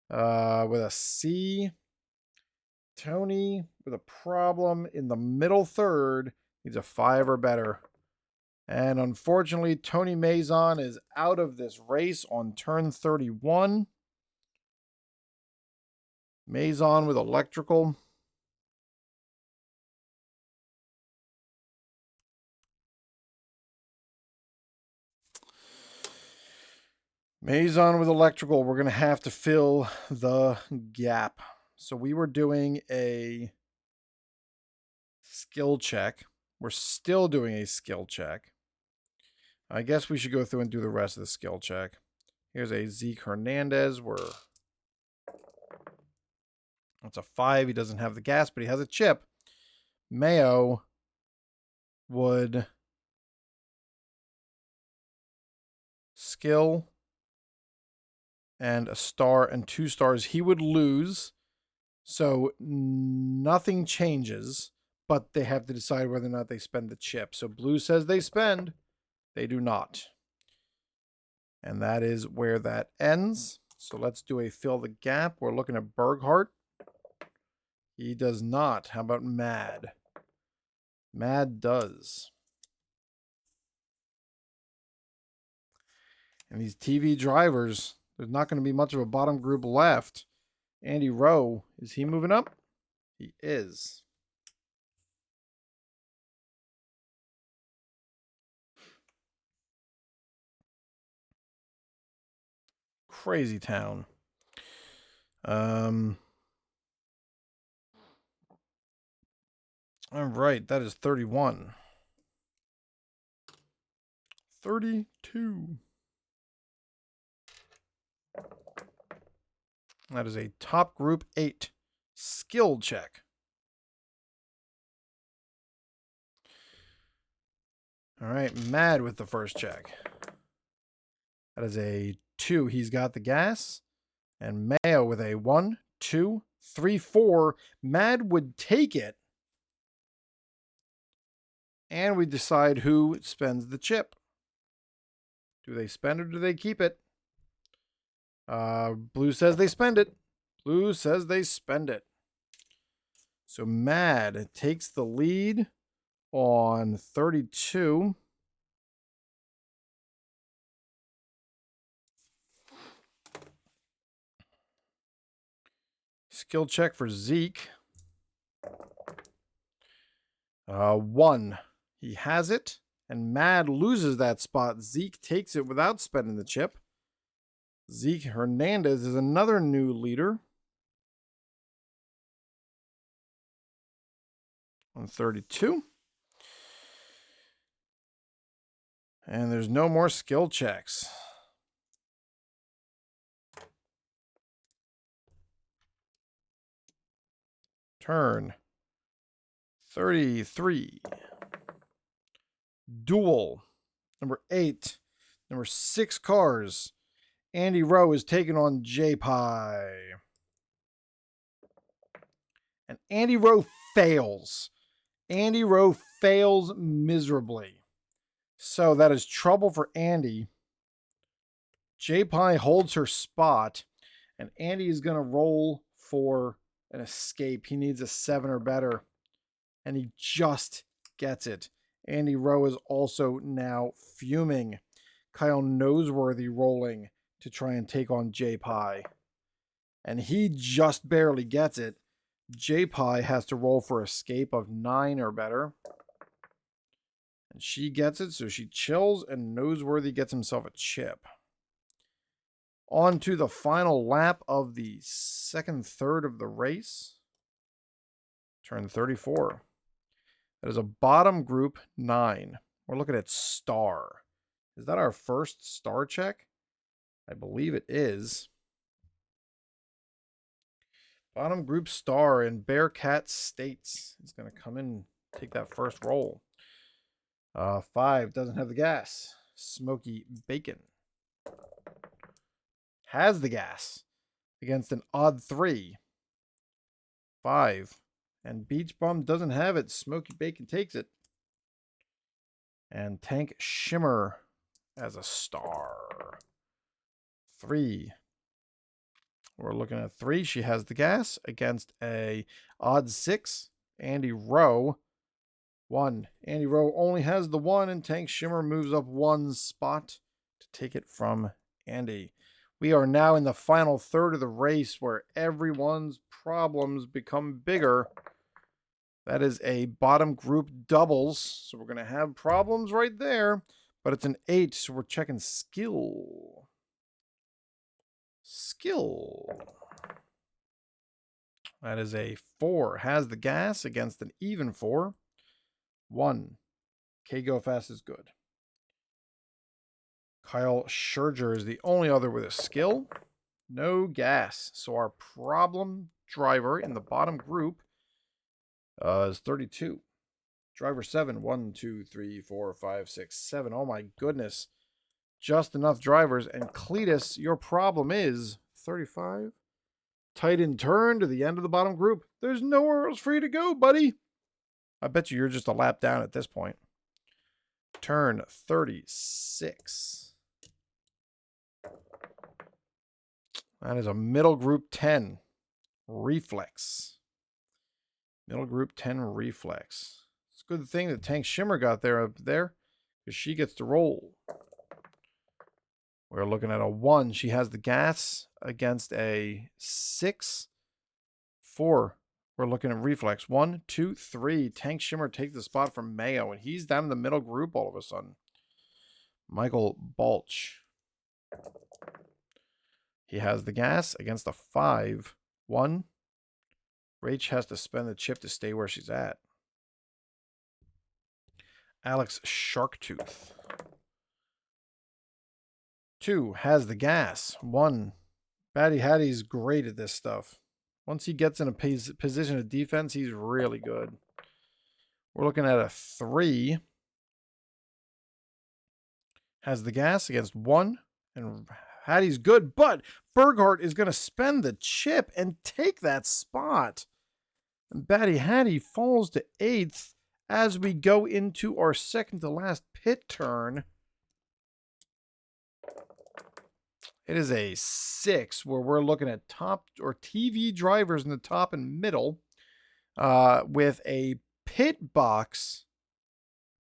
with a C. Tony with a problem in the middle third. Needs a 5 or better. And unfortunately, Tony Mazon is out of this race on turn 31. Mazon with electrical. Mazon with electrical. We're going to have to fill the gap. So we were doing a skill check. We're still doing a skill check. I guess we should go through and do the rest of the skill check. Here's a Zeke Hernandez. That's a 5. He doesn't have the gas, but he has a chip. Mayo would skill and a star and 2 stars. He would lose. So nothing changes, but they have to decide whether or not they spend the chip. So blue says they spend. They do not. And that is where that ends. So let's do a fill the gap. We're looking at Berghart. He does not. How about Mad? Mad does. And these TV drivers, there's not going to be much of a bottom group left. Andy Rowe, is he moving up? He is. Crazy town. All right, that is 31. 32. That is a top group 8 skill check. All right, Mad with the first check. That is a 2. He's got the gas. And Mayo with a 1, 2, 3, 4. Mad would take it. And we decide who spends the chip. Do they spend it or do they keep it? Blue says they spend it. Blue says they spend it. So Mad takes the lead on 32. Skill check for Zeke. 1. He has it. And Mad loses that spot. Zeke takes it without spending the chip. Zeke Hernandez is another new leader. On 32. And there's no more skill checks. Turn 33. Duel. Number 8. Number 6 cars. Andy Rowe is taking on J-Pie. And Andy Rowe fails. Andy Rowe fails miserably. So that is trouble for Andy. J-Pie holds her spot. And Andy is going to roll for an escape. He needs a 7 or better. And he just gets it. Andy Rowe is also now fuming. Kyle Noseworthy rolling to try and take on J-Pie. And he just barely gets it. J-Pie has to roll for escape of 9 or better. And she gets it, so she chills, and Noseworthy gets himself a chip. On to the final lap of the second third of the race. Turn 34. That is a bottom group 9. We're looking at star. Is that our first star check? I believe it is. Bottom group star in Bearcat States is going to come in, take that first roll. 5 doesn't have the gas. Smoky Bacon has the gas against an odd 3. 5. And Beach Bum doesn't have it. Smoky Bacon takes it. And Tank Shimmer as a star. 3. We're looking at 3. She has the gas against a odd 6. Andy Rowe. 1. Andy Rowe only has the 1, and Tank Shimmer moves up 1 spot to take it from Andy. We are now in the final third of the race where everyone's problems become bigger. That is a bottom group doubles, so we're going to have problems right there, but it's an 8, so we're checking skill. Skill. That is a 4. Has the gas against an even 4. 1. K Go Fast is good. Kyle Scherger is the only other with a skill. No gas. So our problem driver in the bottom group is 32. Driver 7. 1, 2, 3, 4, 5, 6, 7. Oh my goodness. Just enough drivers. And Cletus, your problem is 35. Tight in turn to the end of the bottom group. There's nowhere else for you to go, buddy. I bet you're just a lap down at this point. Turn 36. That is a middle group 10 reflex. Middle group 10 reflex. It's a good thing that Tank Shimmer got there up there because she gets to roll. We're looking at a 1. She has the gas against a 6. 4. We're looking at reflex. 1, 2, 3. Tank Shimmer takes the spot from Mayo, and he's down in the middle group all of a sudden. Michael Balch. He has the gas against a 5. 1. Rach has to spend the chip to stay where she's at. Alex Sharktooth. 2. Has the gas. 1. Batty Hattie's great at this stuff. Once he gets in a position of defense, he's really good. We're looking at a 3. Has the gas against 1. And Hattie's good, but Berghardt is going to spend the chip and take that spot. And Batty Hattie falls to 8th as we go into our second to last pit turn. It is a 6 where we're looking at top or TV drivers in the top and middle with a pit box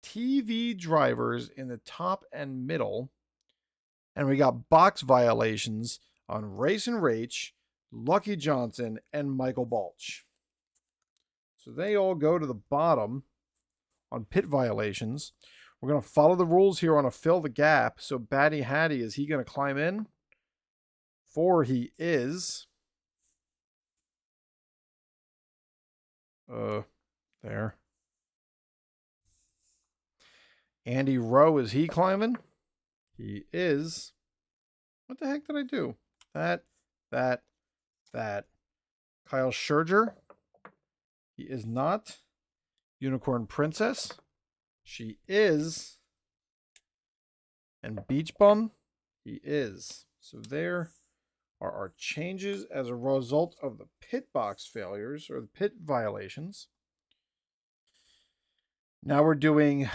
TV drivers in the top and middle. And we got box violations on Racin Rach, Lucky Johnson, and Michael Balch. So they all go to the bottom on pit violations. We're going to follow the rules here on a fill the gap. So Batty Hattie, is he going to climb in? 4, he is. There. Andy Rowe, is he climbing? He is. What the heck did I do? That. Kyle Scherger. He is not. Unicorn Princess. She is. And Beach Bum. He is. So there are our changes as a result of the pit box failures or the pit violations. Now we're doing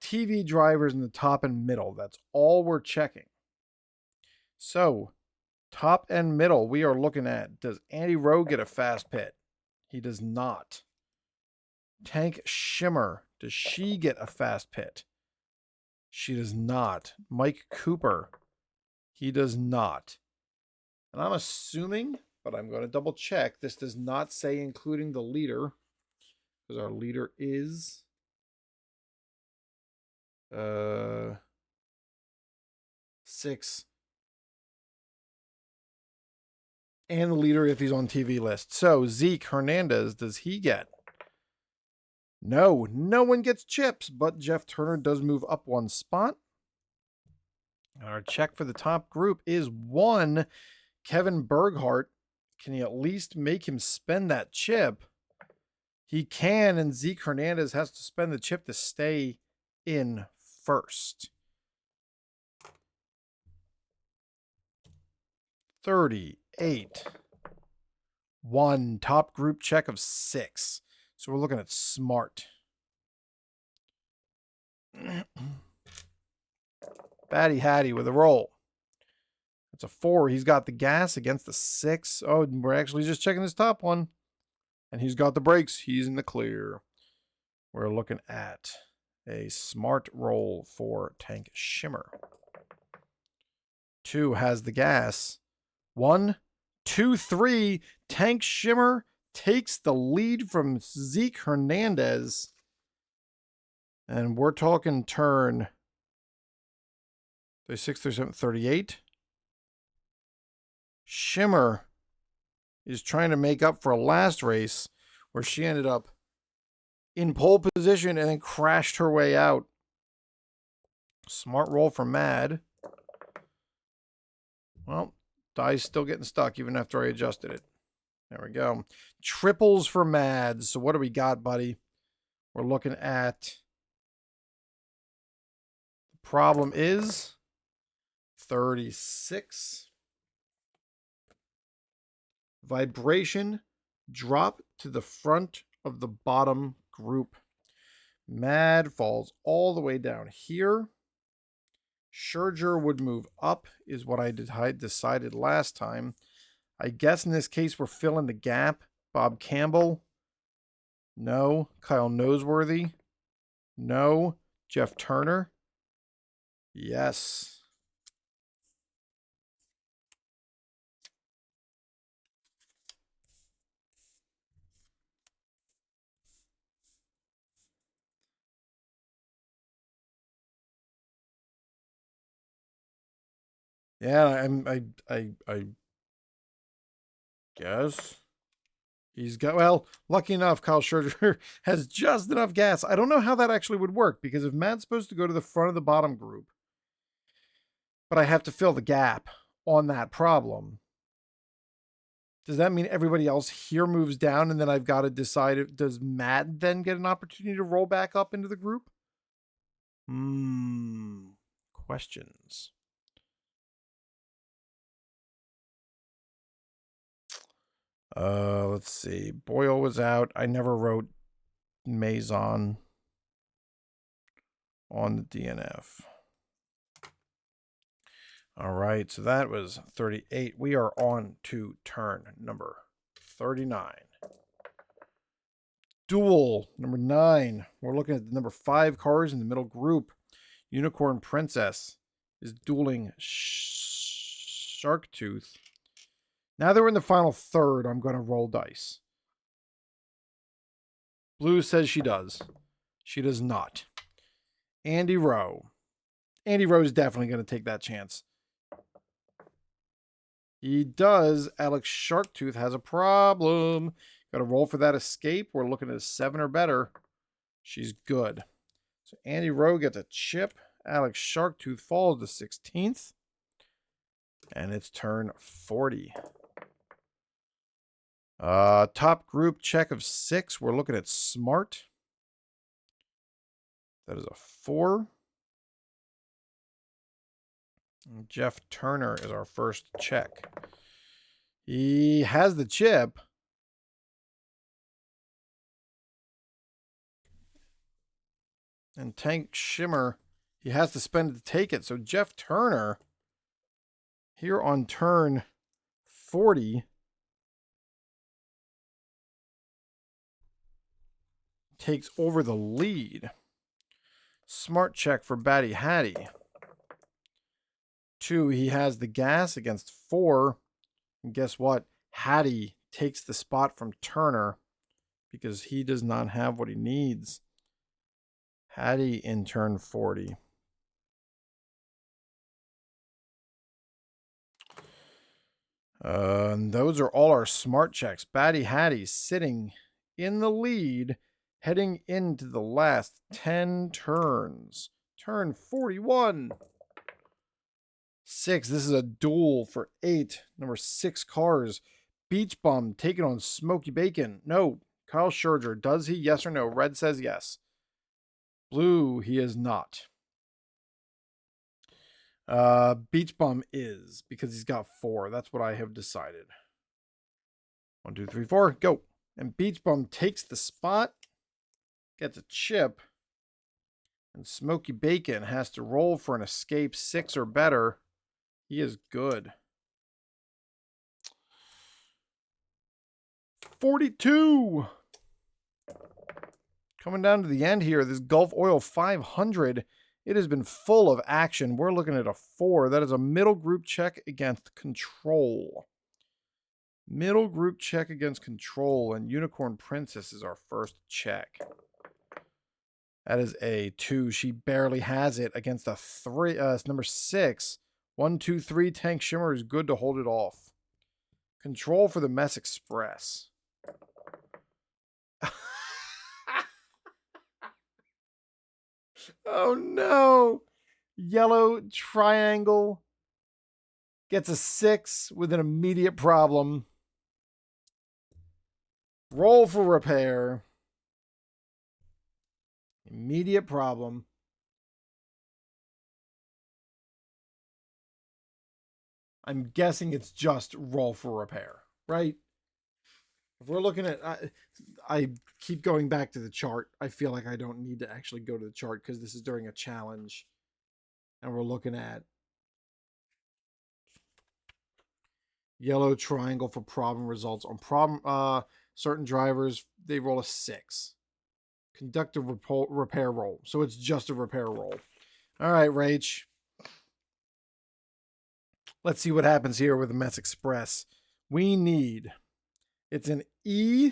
TV drivers in the top and middle. That's all we're checking. So, top and middle, we are looking at, does Andy Rowe get a fast pit? He does not. Tank Shimmer, does she get a fast pit? She does not. Mike Cooper, he does not. And I'm assuming, but I'm going to double check, this does not say including the leader, because our leader is 6. and the leader if he's on TV list. So Zeke Hernandez, does he get? No, no one gets chips, but Jeff Turner does move up one spot. Our check for the top group is 1. Kevin Berghardt. Can you at least make him spend that chip? He can, and Zeke Hernandez has to spend the chip to stay in first. 38. 1. Top group check of 6. So we're looking at Smart. Batty Hattie with a roll. That's a 4. He's got the gas against the 6. Oh, we're actually just checking this top one. And he's got the brakes. He's in the clear. We're looking at a Smart roll for Tank Shimmer. 2 has the gas. 1, 2, 3. Tank Shimmer takes the lead from Zeke Hernandez. And we're talking turn 36, 37, 38. Shimmer is trying to make up for a last race where she ended up in pole position and then crashed her way out. Smart roll for Mad. Well, die's still getting stuck even after I adjusted it. There we go. Triples for Mad. So what do we got, buddy? We're looking at... The problem is 36. Vibration. Drop to the front of the bottom group. Mad falls all the way down here. Scherger would move up, is what I decided last time. I guess in this case we're filling the gap. Bob Campbell. No. Kyle Noseworthy. No. Jeff Turner. Yes. Yeah, I guess he's got, well, lucky enough, Kyle Scherzer has just enough gas. I don't know how that actually would work, because if Matt's supposed to go to the front of the bottom group, but I have to fill the gap on that problem, does that mean everybody else here moves down and then I've got to decide if, does Matt then get an opportunity to roll back up into the group? Questions. Let's see. Boyle was out. I never wrote Maison on the DNF. All right, so that was 38. We are on to turn number 39. Duel number 9. We're looking at the number 5 cars in the middle group. Unicorn Princess is dueling Sharktooth. Now that we're in the final third, I'm going to roll dice. Blue says she does. She does not. Andy Rowe. Andy Rowe is definitely going to take that chance. He does. Alex Sharktooth has a problem. Got to roll for that escape. We're looking at a 7 or better. She's good. So Andy Rowe gets a chip. Alex Sharktooth falls to 16th. And it's turn 40. Top group check of 6. We're looking at Smart. That is a 4. And Jeff Turner is our first check. He has the chip. And Tank Shimmer, he has to spend it to take it. So Jeff Turner, here on turn 40, takes over the lead. Smart check for Batty Hattie. 2, he has the gas against 4. And guess what? Hattie takes the spot from Turner because he does not have what he needs. Hattie in turn 40. And those are all our smart checks. Batty Hattie sitting in the lead, heading into the last 10 turns. Turn 41. 6. This is a duel for 8. Number 6 cars. Beach Bum taking on Smoky Bacon. No. Kyle Scherzer. Does he? Yes or no? Red says yes. Blue, he is not. Beach Bum is, because he's got 4. That's what I have decided. 1, 2, 3, 4. Go. And Beach Bum takes the spot. Gets a chip. And Smoky Bacon has to roll for an escape 6 or better. He is good. 42. Coming down to the end here, this Gulf Oil 500. It has been full of action. We're looking at a 4. That is a middle group check against Control. Middle group check against Control. And Unicorn Princess is our first check. That is a 2. She barely has it against a 3. Number 6. 1, 2, 3. Tank Shimmer is good to hold it off. Control for the Mess Express. Oh no. Yellow Triangle gets a 6 with an immediate problem. Roll for repair. Immediate problem. I'm guessing it's just roll for repair, right? If we're looking at, I keep going back to the chart. I feel like I don't need to actually go to the chart because this is during a challenge. And we're looking at yellow triangle for problem results. On problem, certain drivers, they roll a 6. Conduct a repair roll. So it's just a repair roll. All right, Rach. Let's see what happens here with the Mess Express. We need, it's an E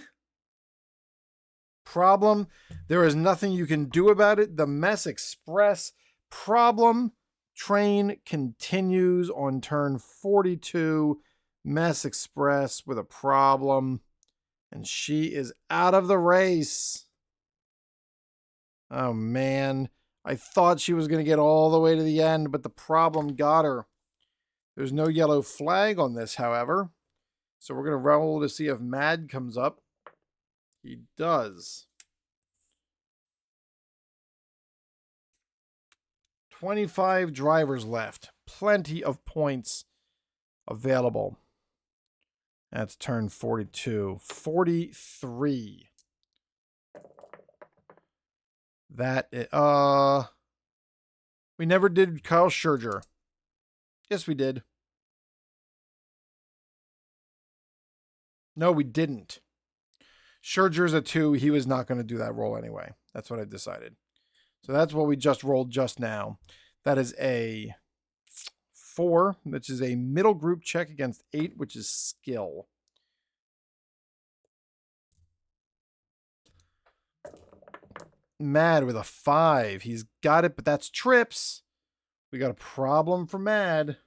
problem. There is nothing you can do about it. The Mess Express problem train continues on turn 42. Mess Express with a problem. And she is out of the race. Oh, man. I thought she was going to get all the way to the end, but the problem got her. There's no yellow flag on this, however. So we're going to roll to see if Mad comes up. He does. 25 drivers left. Plenty of points available. That's turn 42. 43. That we never did Kyle Scherzer. Yes, we did. No, we didn't. Scherzer's a 2. He was not going to do that roll anyway. That's what I decided. So that's what we just rolled just now. That is a 4, which is a middle group check against 8, which is skill. Mad with a 5. He's got it, but that's trips. We got a problem for Mad.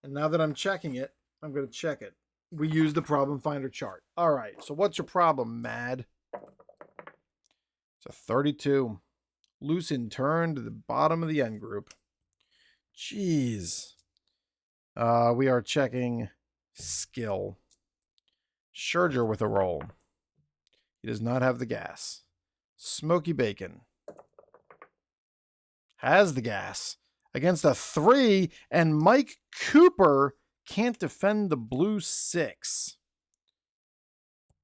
And now that I'm checking it, I'm going to check it. We use the problem finder chart. All right, so what's your problem, Mad? It's a 32. Loose in turn to the bottom of the end group. Jeez. We are checking skill. Scherzer with a roll. He does not have the gas. Smoky Bacon has the gas against a 3, and Mike Cooper can't defend the blue 6.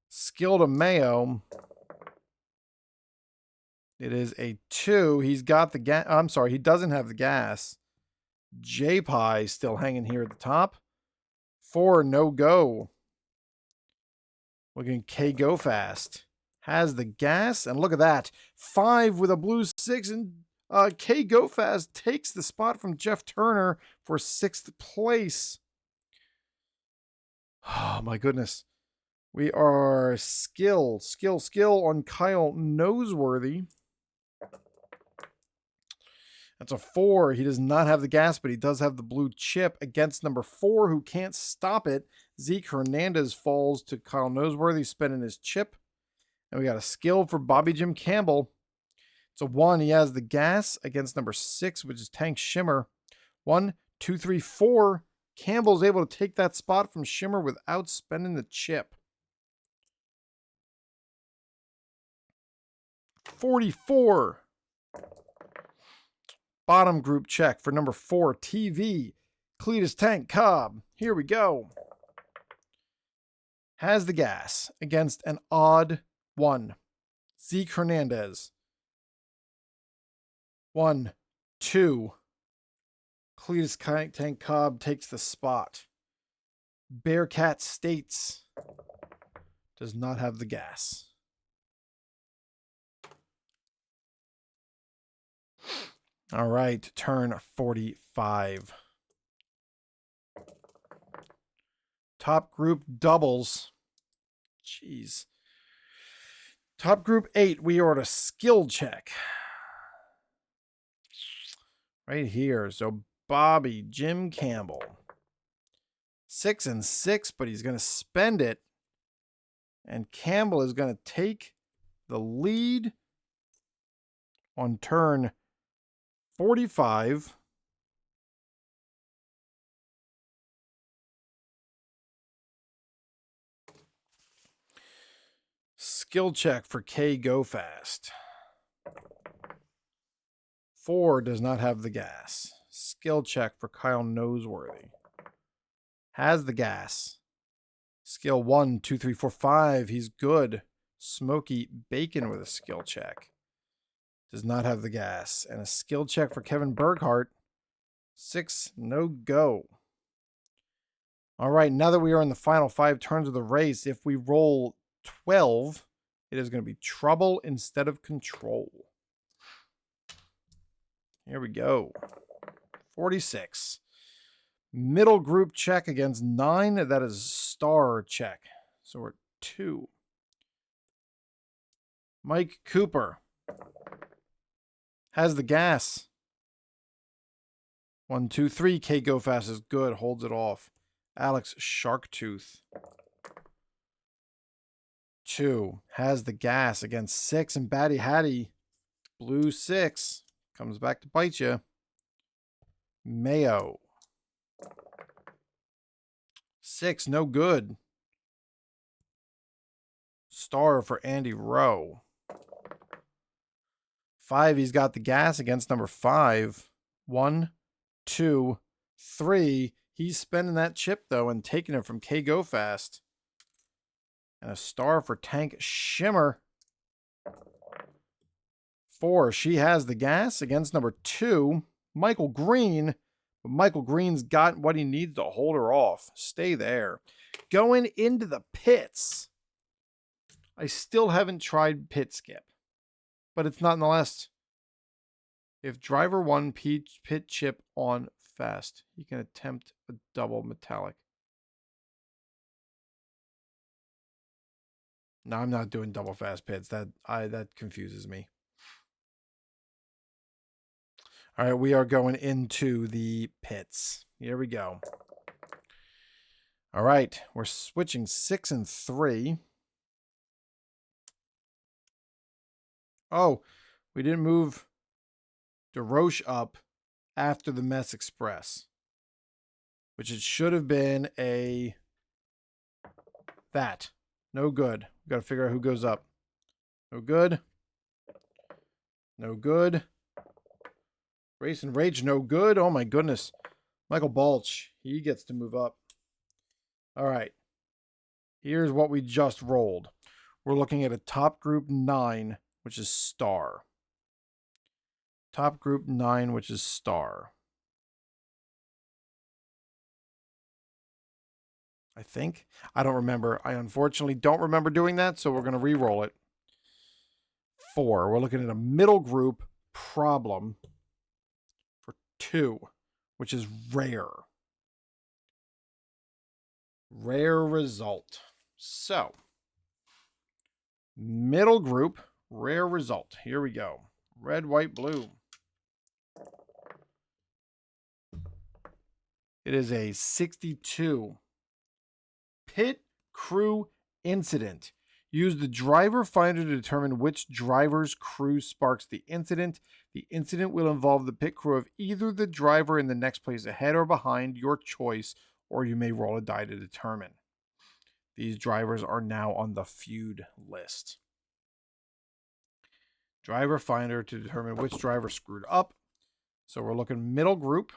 Skill to Mayo. It is a 2. He's got the gas. I'm sorry, he doesn't have the gas. J-Pie still hanging here at the top. 4, no go. Looking K Go Fast. Has the gas, and look at that. 5 with a blue 6, and K Go Fast takes the spot from Jeff Turner for 6th place. Oh, my goodness. We are skill on Kyle Noseworthy. That's a 4. He does not have the gas, but he does have the blue chip against number 4, who can't stop it. Zeke Hernandez falls to Kyle Noseworthy, spending his chip. And we got a skill for Bobby Jim Campbell. It's a 1. He has the gas against number 6, which is Tank Shimmer. 1, 2, 3, 4. Campbell's able to take that spot from Shimmer without spending the chip. 44. Bottom group check for number 4, TV. Cletus Tank Cobb. Here we go. Has the gas against an odd 1. Zeke Hernandez. 1, 2. Cletus Tank Cobb takes the spot. Bearcat States does not have the gas. All right, turn 45. Top group doubles. Jeez. Top group 8, we are at a skill check. Right here. So Bobby Jim Campbell. 6 and 6, but he's going to spend it. And Campbell is going to take the lead on turn 45. Skill check for K Go Fast. 4 does not have the gas. Skill check for Kyle Noseworthy. Has the gas. Skill 1, 2, 3, 4, 5. He's good. Smoky Bacon with a skill check. Does not have the gas. And a skill check for Kevin Burkhart. 6, no go. All right, now that we are in the final 5 turns of the race, if we roll 12, it is going to be trouble instead of control. Here we go. 46. Middle group check against 9. That is star check. So we're 2. Mike Cooper has the gas. 1, 2, 3. K Go Fast is good. Holds it off. Alex Sharktooth. 2. Has the gas against 6. And Batty Hattie. Blue 6. Comes back to bite you. Mayo. 6. No good. Star for Andy Rowe. 5. He's got the gas against number 5. 1, 2, 3. He's spending that chip, though, and taking it from K Go Fast. And a star for Tank Shimmer. 4. She has the gas against number 2, Michael Green. But Michael Green's got what he needs to hold her off. Stay there. Going into the pits. I still haven't tried pit skip. But it's not in the list. If driver 1 pit chip on fast, he can attempt a double metallic. No, I'm not doing double fast pits. That confuses me. All right, we are going into the pits. Here we go. All right, we're switching 6 and 3. Oh, we didn't move DeRoche up after the Mess Express, which it should have been a that. No good. We got to figure out who goes up. No good. No good. Racin Rage, no good. Oh my goodness. Michael Balch, he gets to move up. All right. Here's what we just rolled. We're looking at a top group 9, which is star. Top group 9, which is star. I think. I don't remember. I unfortunately don't remember doing that, so we're going to re-roll it. 4. We're looking at a middle group problem. 2, which is rare. Rare result. So, middle group, rare result. Here we go. Red, white, blue. It is a 62. Pit crew incident. Use the driver finder to determine which driver's crew sparks the incident. The incident will involve the pit crew of either the driver in the next place ahead or behind, your choice, or you may roll a die to determine. These drivers are now on the feud list. Driver finder to determine which driver screwed up. So we're looking middle group.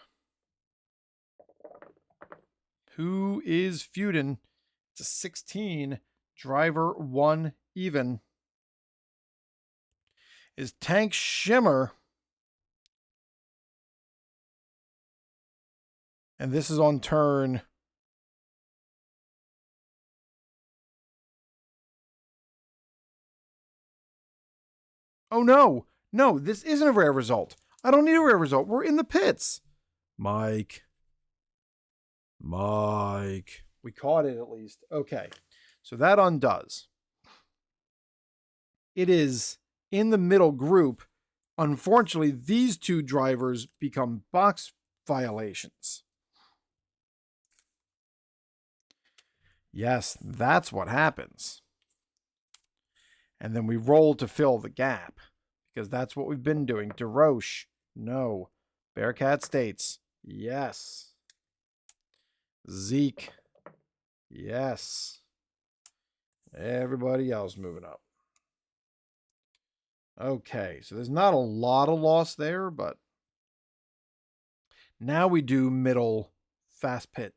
Who is feuding? It's a 16. Driver 1 even. Is Tank Shimmer. And this is on turn. Oh no. No, this isn't a rare result. I don't need a rare result. We're in the pits. Mike. We caught it at least. Okay. So that undoes. It is in the middle group. Unfortunately, these two drivers become box violations. Yes, that's what happens. And then we roll to fill the gap because that's what we've been doing. DeRoche, no. Bearcat States, yes. Zeke, yes. Everybody else moving up. Okay, so there's not a lot of loss there, but now we do middle fast pit.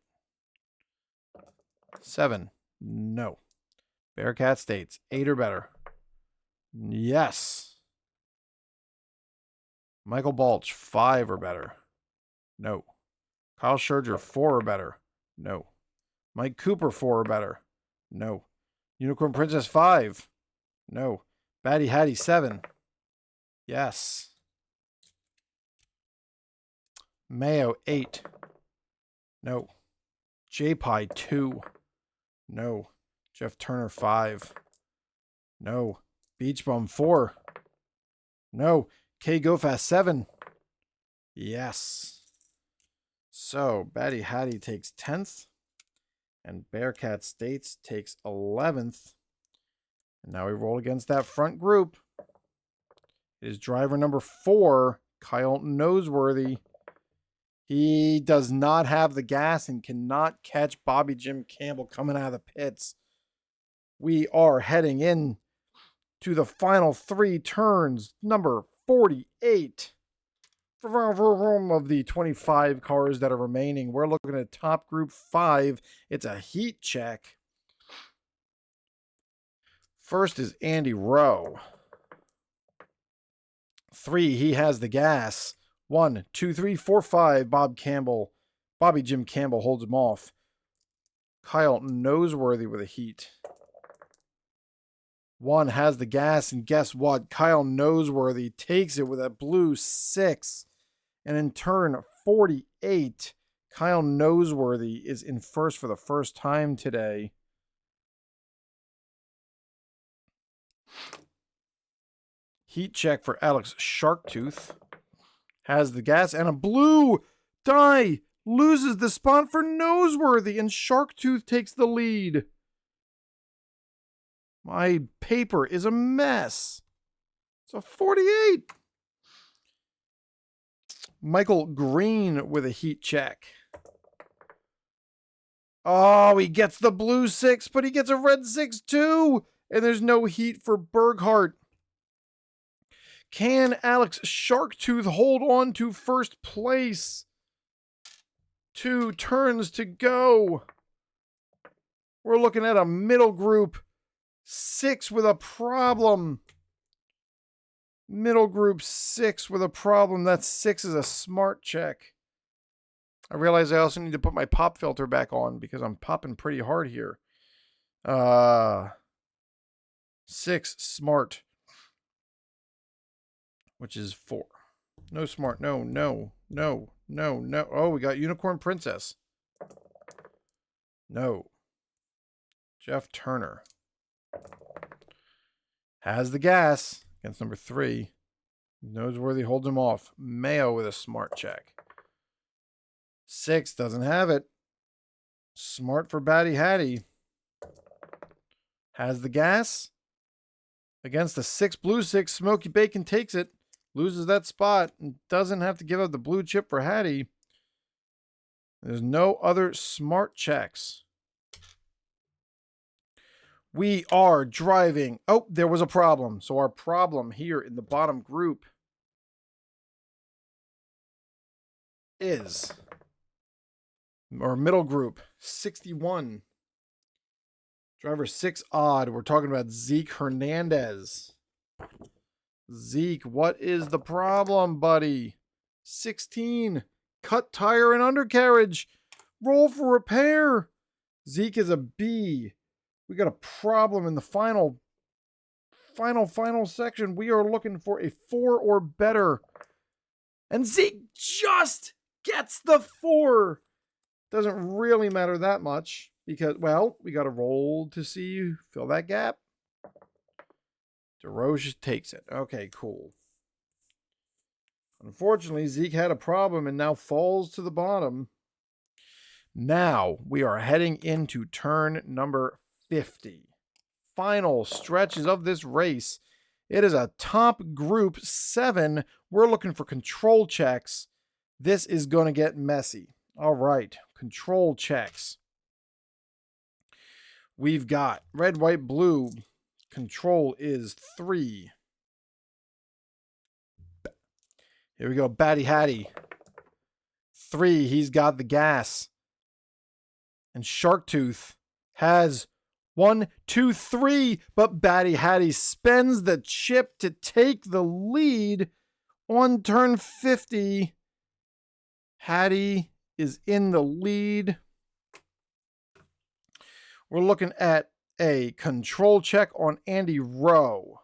7, no. Bearcat States, 8 or better. Yes. Michael Balch, 5 or better. No. Kyle Scherger, 4 or better. No. Mike Cooper, 4 or better. No. Unicorn Princess, 5. No. Batty Hattie, 7. Yes. Mayo, 8. No. J-Pie, 2. No. Jeff Turner, 5. No. Beach Bum, 4. No. K Gofast, 7. Yes. So, Batty Hattie takes 10th. And Bearcat States takes 11th. And now we roll against that front group. It is driver number 4, Kyle Noseworthy. He does not have the gas and cannot catch Bobby Jim Campbell coming out of the pits. We are heading in to the final 3 turns, number 48. Of the 25 cars that are remaining, we're looking at top group 5. It's a heat check. First is Andy Rowe. 3, he has the gas. 1, 2, 3, 4, 5. Bobby Jim Campbell holds him off. Kyle Noseworthy with a heat. 1 has the gas, and guess what? Kyle Noseworthy takes it with a blue 6. And in turn 48, Kyle Noseworthy is in first for the first time today. Heat check for Alex Sharktooth. Has the gas and a blue die. Loses the spot for Noseworthy, and Sharktooth takes the lead. My paper is a mess. It's a 48. Michael Green with a heat check. Oh, he gets the blue 6, but he gets a red 6 too. And there's no heat for Berghardt. Can Alex Sharktooth hold on to first place? 2 turns to go. We're looking at a middle group 6 with a problem. Middle group 6 with a problem. That 6 is a smart check. I realize I also need to put my pop filter back on because I'm popping pretty hard here. 6 smart. Which is 4. No smart. No. Oh, we got Unicorn Princess. No. Jeff Turner. Has the gas against number 3. Noseworthy holds him off. Mayo with a smart check. 6 doesn't have it. Smart for Batty Hattie. Has the gas. Against the 6 blue 6, Smoky Bacon takes it. Loses that spot and doesn't have to give up the blue chip for Hattie. There's no other smart checks. We are driving. Oh, there was a problem. So our problem here in the bottom group is, or middle group, 61. Driver 6 odd. We're talking about Zeke Hernandez. Zeke, what is the problem, buddy? 16. Cut tire and undercarriage. Roll for repair. Zeke is a B. We got a problem in the final section. We are looking for a 4 or better. And Zeke just gets the 4. Doesn't really matter that much because, well, we got to roll to see you fill that gap. DeRoche takes it. Okay, cool. Unfortunately, Zeke had a problem and now falls to the bottom. Now we are heading into turn number 50. Final stretches of this race. It is a top group 7. We're looking for control checks. This is going to get messy. All right, control checks. We've got red, white, blue. Control is 3. Here we go, Batty Hattie. 3, he's got the gas. And Sharktooth has 1, 2, 3, but Batty Hattie spends the chip to take the lead on turn 50. Hattie is in the lead. We're looking at a control check on Andy Rowe.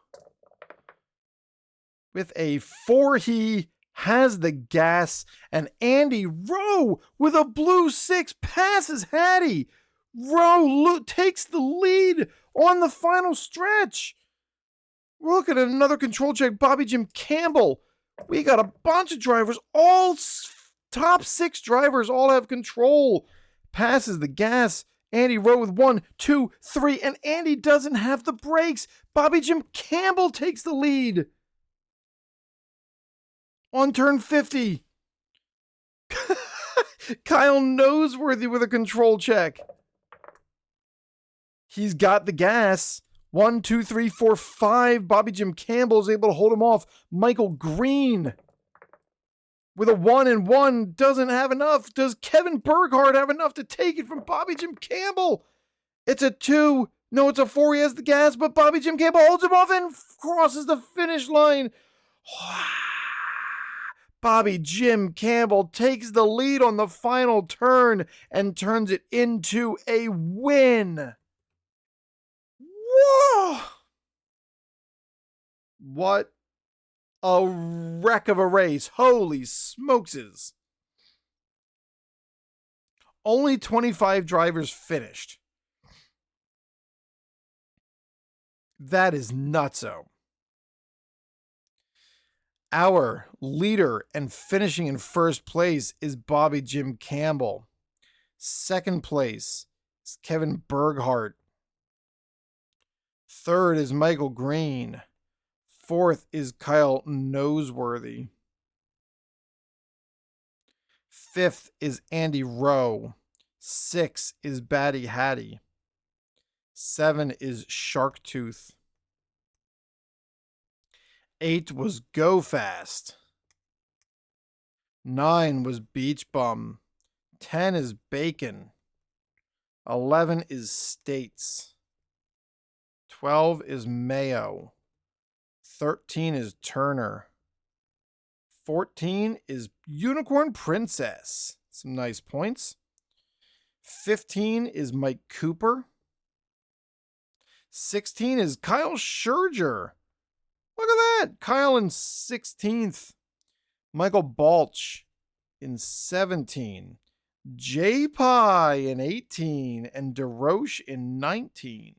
With a 4, he has the gas, and Andy Rowe with a blue 6 passes Hattie. Rowe takes the lead on the final stretch. We're looking at another control check. Bobby Jim Campbell. We got a bunch of drivers. All top 6 drivers all have control. Passes the gas. Andy Rowe with 1, 2, 3, and Andy doesn't have the brakes. Bobby Jim Campbell takes the lead on turn 50. Kyle Noseworthy with a control check. He's got the gas. 1, 2, 3, 4, 5. Bobby Jim Campbell is able to hold him off. Michael Green with a 1 and 1 doesn't have enough. Does Kevin Burghardt have enough to take it from Bobby Jim Campbell? It's a 2. No, it's a 4. He has the gas, but Bobby Jim Campbell holds him off and crosses the finish line. Bobby Jim Campbell takes the lead on the final turn and turns it into a win. Whoa! What a wreck of a race. Holy smokes. Only 25 drivers finished. That is nutso. Our leader and finishing in first place is Bobby Jim Campbell. Second place is Kevin Burghardt. Third is Michael Green. Fourth is Kyle Noseworthy. Fifth is Andy Rowe. 6 is Batty Hattie. 7 is Sharktooth. 8 was Go Fast. 9 was Beach Bum. 10 is Bacon. 11 is States. 12 is Mayo. 13 is Turner. 14 is Unicorn Princess. Some nice points. 15 is Mike Cooper. 16 is Kyle Scherger. Look at that. Kyle in 16th. Michael Balch in 17. J-Pie in 18. And DeRoche in 19.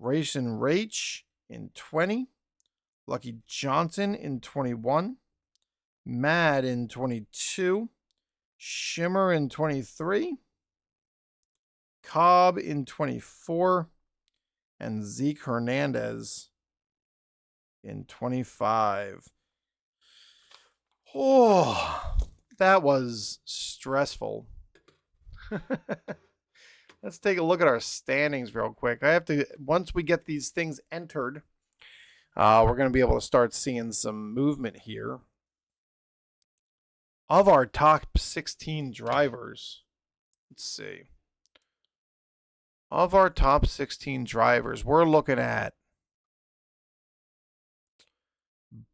Racin Rach in 20. Lucky Johnson in 21. Mad in 22. Shimmer in 23. Cobb in 24. And Zeke Hernandez in 25. Oh, that was stressful. Let's take a look at our standings real quick. I have to, once we get these things entered, we're going to be able to start seeing some movement here. Of our top 16 drivers, let's see. Of our top 16 drivers, we're looking at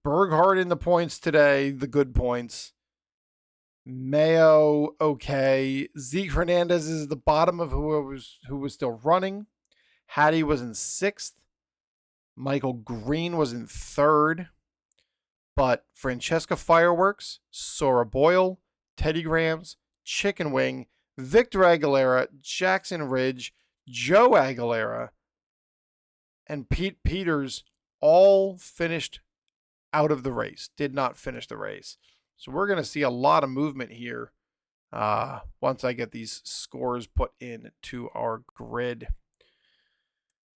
Berghardt in the points today, the good points. Mayo, okay. Zeke Hernandez is the bottom of who was still running. Hattie was in 6th. Michael Green was in 3rd. But Francesca Fireworks, Sora Boyle, Teddy Grams, Chicken Wing, Victor Aguilera, Jackson Ridge, Joe Aguilera, and Pete Peters all finished out of the race, did not finish the race. So we're going to see a lot of movement here once I get these scores put into our grid.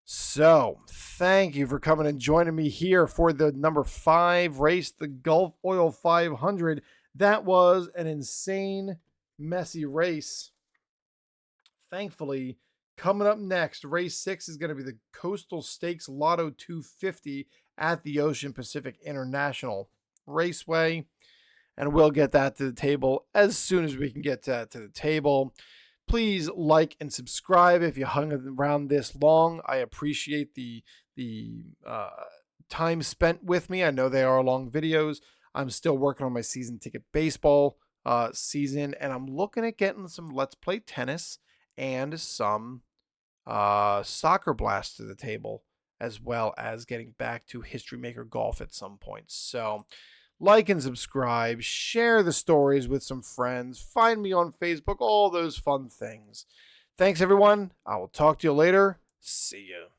So thank you for coming and joining me here for the number 5 race, the Gulf Oil 500. That was an insane, messy race. Thankfully, coming up next, race 6 is going to be the Coastal Stakes Lotto 250 at the Ocean Pacific International Raceway. And we'll get that to the table as soon as we can get that to the table. Please like and subscribe if you hung around this long. I appreciate the time spent with me. I know they are long videos. I'm still working on my season ticket baseball season, and I'm looking at getting some Let's Play Tennis and some Soccer Blast to the table, as well as getting back to History Maker Golf at some point. So like and subscribe, share the stories with some friends, find me on Facebook, all those fun things. Thanks, everyone. I will talk to you later. See ya.